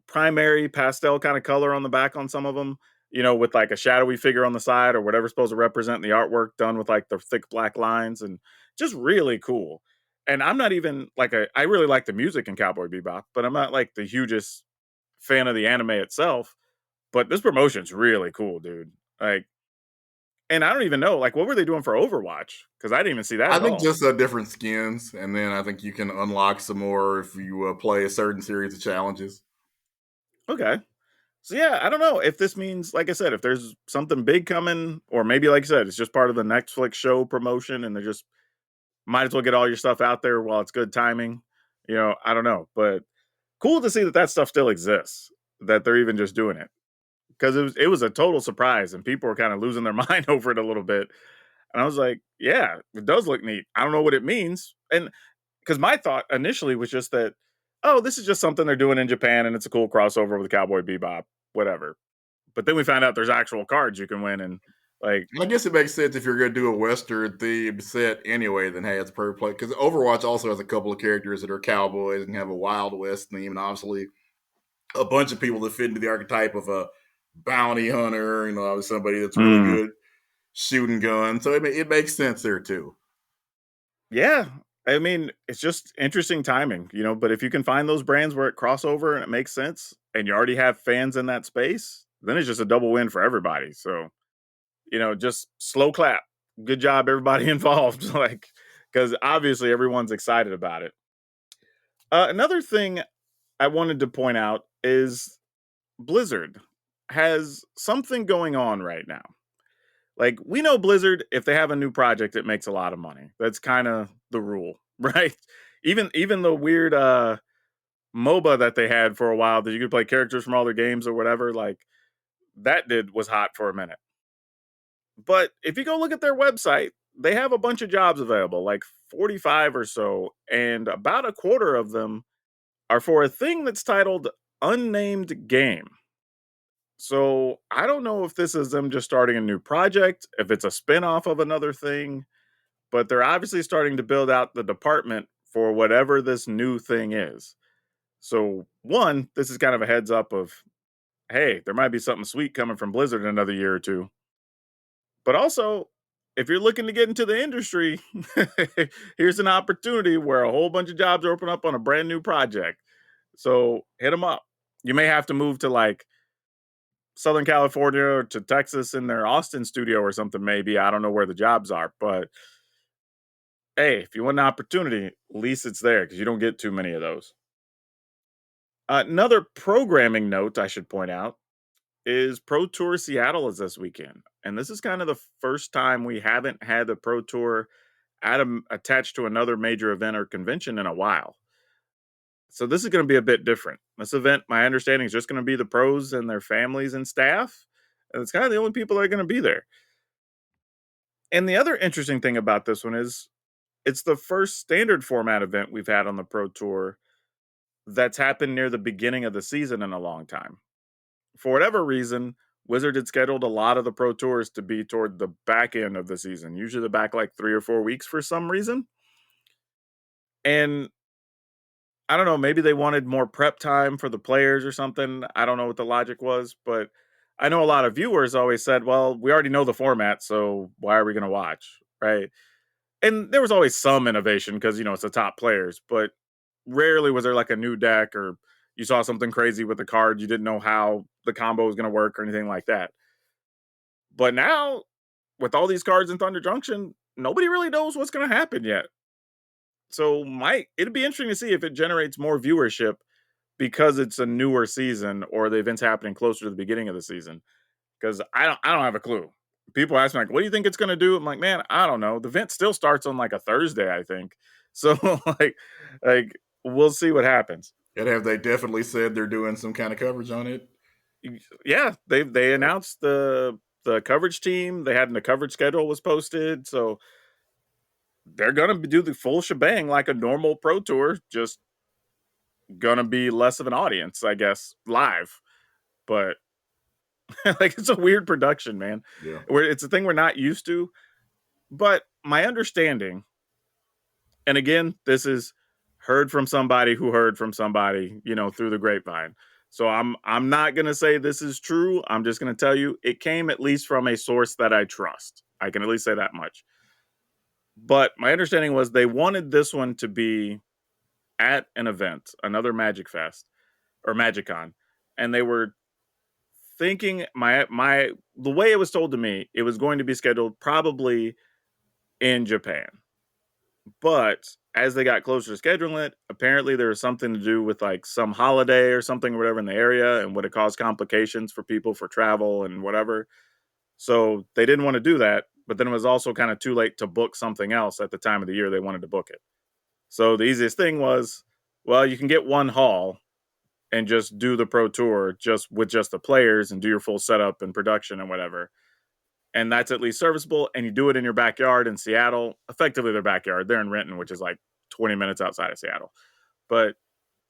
primary pastel kind of color on the back on some of them, with like a shadowy figure on the side or whatever's supposed to represent the artwork done with like the thick black lines and just really cool. And I'm not even like I really like the music in Cowboy Bebop, but I'm not like the hugest fan of the anime itself. But this promotion's really cool, dude. Like, and I don't even know, like, what were they doing for Overwatch? Because I didn't even see that I at think all. just different skins, and then I think you can unlock some more if you play a certain series of challenges. Okay. So yeah, I don't know if this means, like I said, if there's something big coming, or maybe like I said, it's just part of the Netflix show promotion, and they're just might as well get all your stuff out there while it's good timing. I don't know, but cool to see that that stuff still exists, that they're even just doing it. because it was a total surprise, and people were kind of losing their mind over it a little bit. And I was like, yeah, it does look neat. I don't know what it means, and because my thought initially was just that, oh, this is just something they're doing in Japan, and it's a cool crossover with Cowboy Bebop, whatever. But then we found out there's actual cards you can win, and like, I guess it makes sense if you're going to do a Western themed set anyway, then hey, it's perfect play. Because Overwatch also has a couple of characters that are cowboys and have a Wild West theme, and obviously a bunch of people that fit into the archetype of a bounty hunter, somebody that's really mm, good shooting guns. So it makes sense there too. yeah. I mean, it's just interesting timing, But if you can find those brands where it crossover and it makes sense, and you already have fans in that space, then it's just a double win for everybody. So, just slow clap. Good job, everybody involved. Like, because obviously everyone's excited about it. Another thing I wanted to point out is Blizzard has something going on right now. Like, we know Blizzard, if they have a new project, it makes a lot of money. That's kind of the rule, right? Even the weird MOBA that they had for a while that you could play characters from all their games or whatever, like that did was hot for a minute. But if you go look at their website, they have a bunch of jobs available, like 45 or so, and about a quarter of them are for a thing that's titled Unnamed Game. So I don't know if this is them just starting a new project, if it's a spin-off of another thing, but they're obviously starting to build out the department for whatever this new thing is. So one, this is kind of a heads up of, hey, there might be something sweet coming from Blizzard in another year or two. But also, if you're looking to get into the industry, here's an opportunity where a whole bunch of jobs open up on a brand new project. So hit them up. You may have to move to like Southern California or to Texas in their Austin studio or something, maybe. I don't know where the jobs are, but hey, if you want an opportunity, at least it's there because you don't get too many of those. Another programming note I should point out is Pro Tour Seattle is this weekend. And this is kind of the first time we haven't had the Pro Tour attached to another major event or convention in a while. So this is going to be a bit different. This event, my understanding, is just going to be the pros and their families and staff. And it's kind of the only people that are going to be there. And the other interesting thing about this one is it's the first standard format event we've had on the Pro Tour that's happened near the beginning of the season in a long time. For whatever reason, Wizard had scheduled a lot of the Pro Tours to be toward the back end of the season, usually the back like 3 or 4 weeks for some reason. And I don't know, maybe they wanted more prep time for the players or something. I don't know what the logic was, but I know a lot of viewers always said, well, we already know the format, so why are we going to watch? Right. And there was always some innovation because, it's the top players, but rarely was there like a new deck or you saw something crazy with the card. You didn't know how the combo was going to work or anything like that. But now, with all these cards in Thunder Junction, nobody really knows what's going to happen yet. So it'd be interesting to see if it generates more viewership because it's a newer season or the event's happening closer to the beginning of the season. Because I don't have a clue. People ask me like, "What do you think it's going to do?" I'm like, "Man, I don't know." The event still starts on like a Thursday, I think. So like we'll see what happens. And have they definitely said they're doing some kind of coverage on it? Yeah, they announced the coverage team. They had the coverage schedule was posted, so they're gonna do the full shebang like a normal pro tour. Just gonna be less of an audience, I guess, live. But like it's a weird production, man. Yeah. Where it's a thing we're not used to. But my understanding, and again, this is heard from somebody who heard from somebody, through the grapevine. So I'm not gonna say this is true. I'm just gonna tell you it came at least from a source that I trust. I can at least say that much. But my understanding was they wanted this one to be at an event, another Magic Fest or MagicCon, and they were thinking my the way it was told to me, it was going to be scheduled probably in Japan. But as they got closer to scheduling it, apparently there was something to do with like some holiday or something or whatever in the area and would have caused complications for people for travel and whatever. So they didn't want to do that. But then it was also kind of too late to book something else at the time of the year they wanted to book it. So the easiest thing was, well, you can get one hall and just do the pro tour just with just the players and do your full setup and production and whatever. And that's at least serviceable. And you do it in your backyard in Seattle, effectively their backyard. They're in Renton, which is like 20 minutes outside of Seattle. But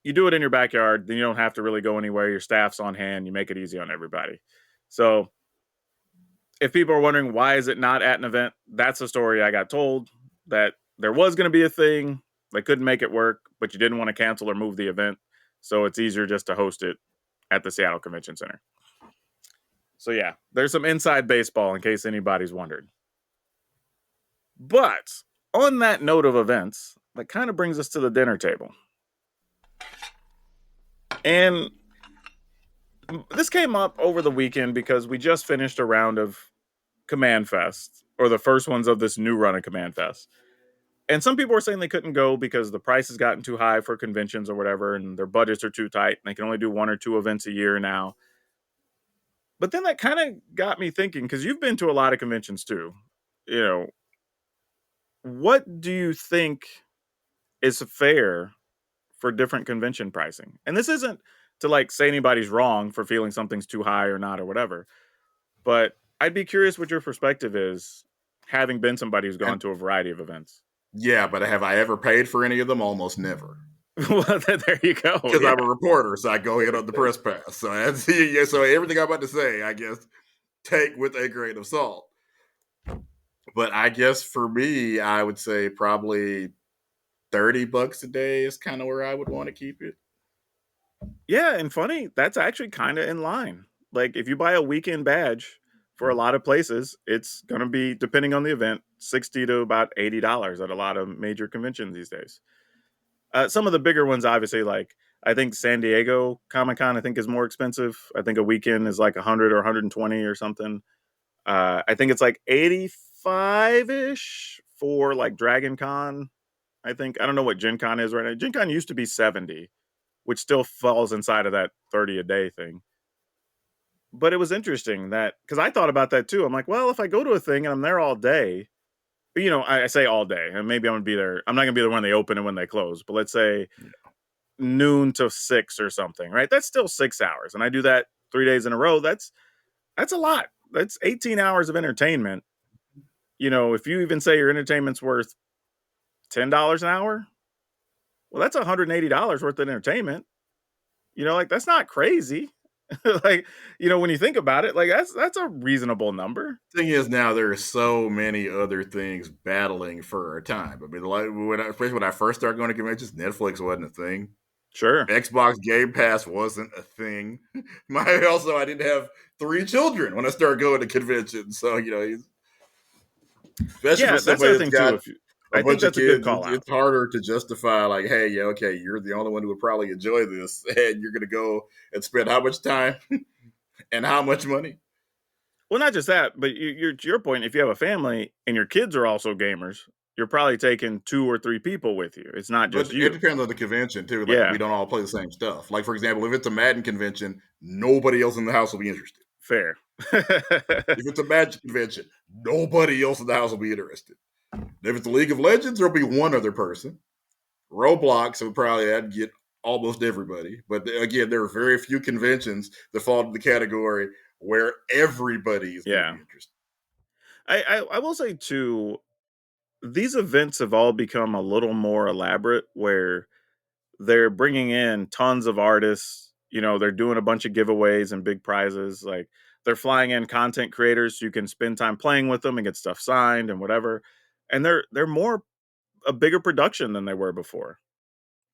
you do it in your backyard, then you don't have to really go anywhere. Your staff's on hand. You make it easy on everybody. So if people are wondering why is it not at an event, that's a story I got told, that there was going to be a thing. They couldn't make it work, but you didn't want to cancel or move the event. So it's easier just to host it at the Seattle Convention Center. So yeah, there's some inside baseball in case anybody's wondered. But on that note of events, that kind of brings us to the dinner table. And this came up over the weekend because we just finished a round of Command Fest, or the first ones of this new run of Command Fest. And some people were saying they couldn't go because the price has gotten too high for conventions or whatever, and their budgets are too tight, and they can only do 1 or 2 events a year now. But then that kind of got me thinking, because you've been to a lot of conventions too. You know, what do you think is fair for different convention pricing? And this isn't to like say anybody's wrong for feeling something's too high or not or whatever, but I'd be curious what your perspective is, having been somebody who's gone And to a variety of events. yeah, but have I ever paid for any of them? Almost never. Well, there you go. Because Yeah. I'm a reporter, so I go in on the press pass. So that's yeah, so everything I'm about to say, I guess, take with a grain of salt. But I guess for me, I would say probably $30 a day is kind of where I would want to keep it. Yeah, and funny, that's actually kind of in line. Like if you buy a weekend badge for a lot of places, it's going to be, depending on the event, $60 to about $80 at a lot of major conventions these days. Some of the bigger ones, obviously, like I think San Diego Comic Con, I think is more expensive. I think a weekend is like 100 or 120 or something. I think it's like 85 ish for like Dragon Con. I think I don't know what Gen Con is right now. Gen Con used to be 70, which still falls inside of that 30 a day thing. But it was interesting that, because I thought about that too. I'm like, well, if I go to a thing and I'm there all day, I say all day, and maybe I'm gonna be there. I'm not gonna be there when they open and when they close, but let's say noon to 6 or something, right? That's still 6 hours, and I do that 3 days in a row. That's a lot. That's 18 hours of entertainment. If you even say your entertainment's worth $10 an hour, well, that's $180 worth of entertainment. Like that's not crazy. Like, when you think about it, like that's a reasonable number. Thing is, now there are so many other things battling for our time. I mean, like especially when I first started going to conventions, Netflix wasn't a thing. Sure. Xbox Game Pass wasn't a thing. I didn't have 3 children when I started going to conventions, so especially for Yeah, that's the somebody other that's thing too. got If you, a I think bunch of that's a good kids, call out. it's harder to justify like, hey, yeah, okay, you're the only one who would probably enjoy this, and you're gonna go and spend how much time and how much money. Well, not just that, but you're to your point. If you have a family and your kids are also gamers, you're probably taking 2 or 3 people with you. It's not But just it you. depends on the convention too. Like we Yeah, don't all play the same stuff. Like for example, if it's a Madden convention, nobody else in the house will be interested. fair. If it's a Magic convention, nobody else in the house will be interested. If it's a League of Legends, there'll be one other person. Roblox would probably I'd get almost everybody. But again, there are very few conventions that fall into the category where everybody is going to Yeah, be interested. I will say too. These events have all become a little more elaborate, where they're bringing in tons of artists. They're doing a bunch of giveaways and big prizes. Like they're flying in content creators so you can spend time playing with them and get stuff signed and whatever. And they're more a bigger production than they were before.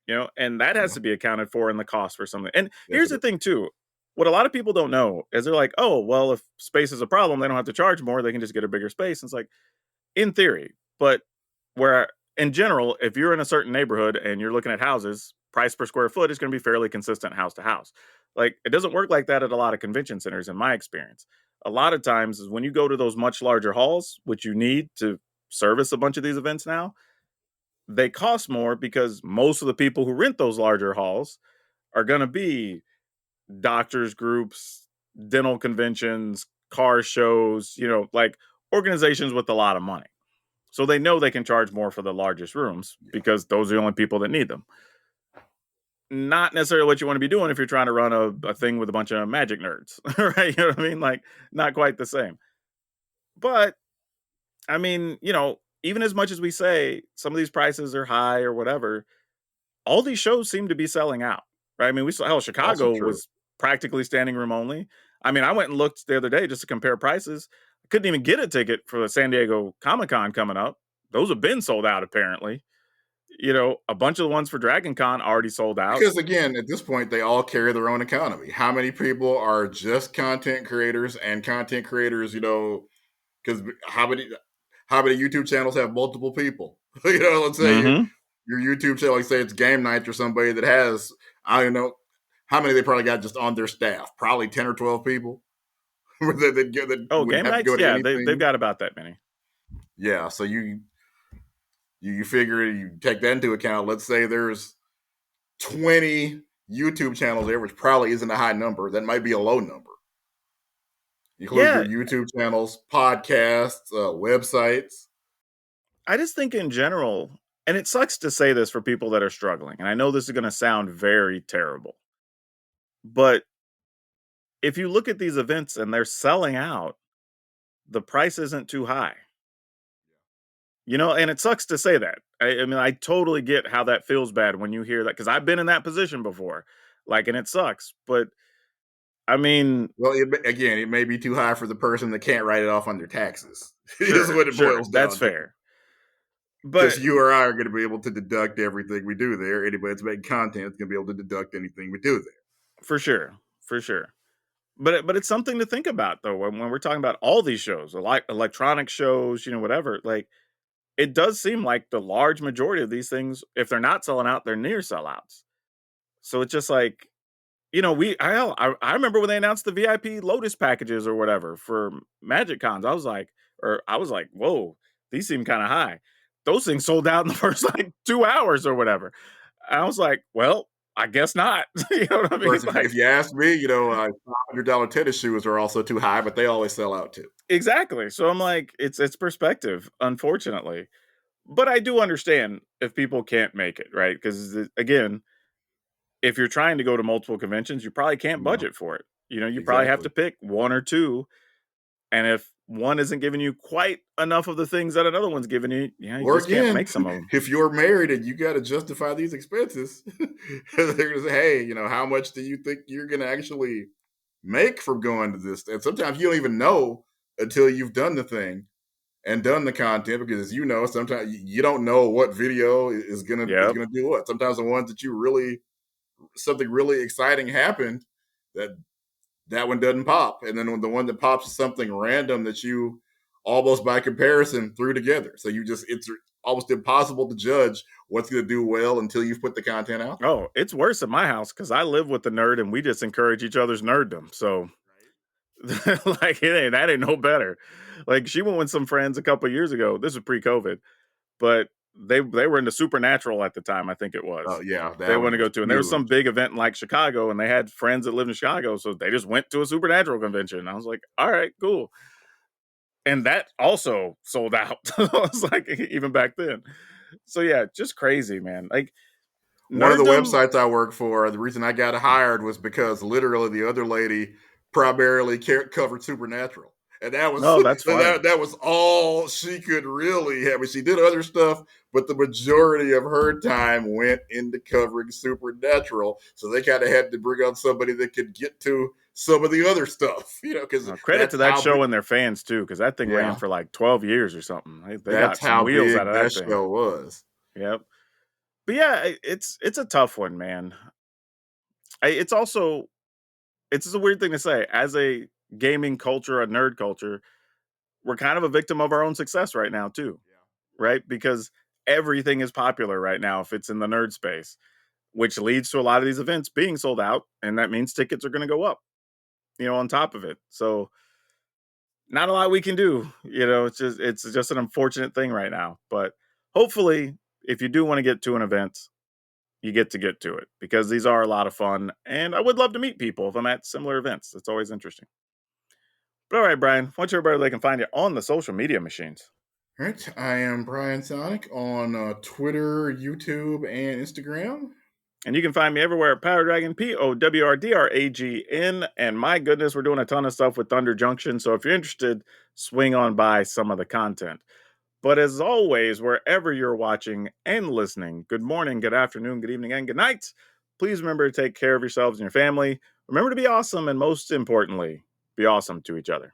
And that has Yeah, to be accounted for in the cost for something. And here's the definitely. thing too. What a lot of people don't know is they're like, oh, well, if space is a problem, they don't have to charge more. They can just get a bigger space. And it's like, in theory, but where in general, if you're in a certain neighborhood and you're looking at houses, price per square foot is going to be fairly consistent house to house. Like it doesn't work like that at a lot of convention centers, in my experience. A lot of times is when you go to those much larger halls, which you need to service a bunch of these events now, they cost more because most of the people who rent those larger halls are going to be doctors groups, dental conventions, car shows, like organizations with a lot of money. So they know they can charge more for the largest rooms because those are the only people that need them. not necessarily what you want to be doing if you're trying to run a thing with a bunch of magic nerds, right? You know what I mean? Like, not quite the same. But I mean, even as much as we say some of these prices are high or whatever, all these shows seem to be selling out, right? I mean, we saw hell, Also Chicago true. was practically standing room only. I mean, I went and looked the other day just to compare prices. I couldn't even get a ticket for the San Diego Comic Con coming up. Those have been sold out apparently. A bunch of the ones for Dragon Con already sold out. Because again, at this point, they all carry their own economy. How many people are just content creators and content creators? Because how many YouTube channels have multiple people? Let's say Mhm. your YouTube channel, like say it's Game Nights or somebody that has, I don't know how many they probably got just on their staff. Probably 10 or 12 people that Oh, wouldn't game have to nights? go to Yeah, they've anything. got about that many. Yeah, so you figure you take that into account. Let's say there's 20 YouTube channels there, which probably isn't a high number. That might be a low number. Include your Yeah, YouTube channels, podcasts, websites. I just think in general, and it sucks to say this for people that are struggling, and I know this is gonna sound very terrible, but if you look at these events and they're selling out, the price isn't too high. And it sucks to say that. I mean, I totally get how that feels bad when you hear that because I've been in that position before. Like, and it sucks. But I mean, Well, again, it may be too high for the person that can't write it off on their taxes. Is sure, what it sure, boils that's down to. fair. Because But you or I are going to be able to deduct everything we do there. Anybody that's making content is going to be able to deduct anything we do there. for sure, for sure. But it's something to think about though when we're talking about all these shows, like electronic shows, whatever. Like, it does seem like the large majority of these things, if they're not selling out, they're near sellouts. So it's just like, I remember when they announced the VIP Lotus packages or whatever for Magic Cons. I was like, whoa, these seem kind of high. Those things sold out in the first like 2 hours or whatever. I was like, well, I guess not. You know what I Of mean? course, if Like, you ask me, $500 tennis shoes are also too high, but they always sell out too. exactly. So I'm like, it's perspective, unfortunately. But I do understand if people can't make it, right? Because again, if you're trying to go to multiple conventions, you probably can't Yeah, budget for it. You probably have to exactly. pick one or two. And if one isn't giving you quite enough of the things that another one's giving you, you Or just can't again, make some of them. if you're married and you got to justify these expenses, they're going to say, hey, how much do you think you're going to actually make from going to this? And sometimes you don't even know until you've done the thing and done the content because, as you know, sometimes you don't know what video is Yep. gonna do what. Sometimes the ones that you really something really exciting happened that that one doesn't pop, and then when the one that pops is something random that you almost by comparison threw together. So it's almost impossible to judge what's going to do well until you've put the content out there. Oh, it's worse at my house because I live with the nerd and we just encourage each other's nerddom. So, like, that ain't no better. Like, she went with some friends a couple years ago. This was pre-COVID, but they were into Supernatural at the time. I think it Oh was. yeah, They that want one to go was to, and there was some huge. big event in like Chicago, and they had friends that lived in Chicago, so they just went to a Supernatural convention. I was like, all right, cool. And that also sold out. I was like, even back then. So yeah, just crazy, man. Like, One of the nerddom. websites I work for, the reason I got hired was because literally the other lady primarily covered Supernatural, and that was Oh, that's funny. that was all she could really have. I mean, she did other stuff, but the majority of her time went into covering Supernatural. So they kind of had to bring on somebody that could get to some of the other stuff, because Credit to that's that how big. show and their fans too, because that thing ran Yeah, for like 12 years or something. They that's got some how wheels out big of that that thing. show was. Yep. But yeah, it's a tough one, man. It's a weird thing to say. As a gaming culture, a nerd culture, we're kind of a victim of our own success right now too, right? Because everything is popular right now if it's in the nerd space, which leads to a lot of these events being sold out, and that means tickets are going to go up, on top of it. So not a lot we can do. It's just an unfortunate thing right now. But hopefully, if you do want to get to an event, you get to it because these are a lot of fun, and I would love to meet people if I'm at similar events. It's always interesting. But all right, Brian, why don't you everybody they can find you on the social media machines? All right, I am Brian Sonic on Twitter, YouTube, and Instagram. And you can find me everywhere at PowrDragn, PowrDragn. And my goodness, we're doing a ton of stuff with Thunder Junction. So if you're interested, swing on by some of the content. But as always, wherever you're watching and listening, good morning, good afternoon, good evening, and good night. Please remember to take care of yourselves and your family. Remember to be awesome. And most importantly, be awesome to each other.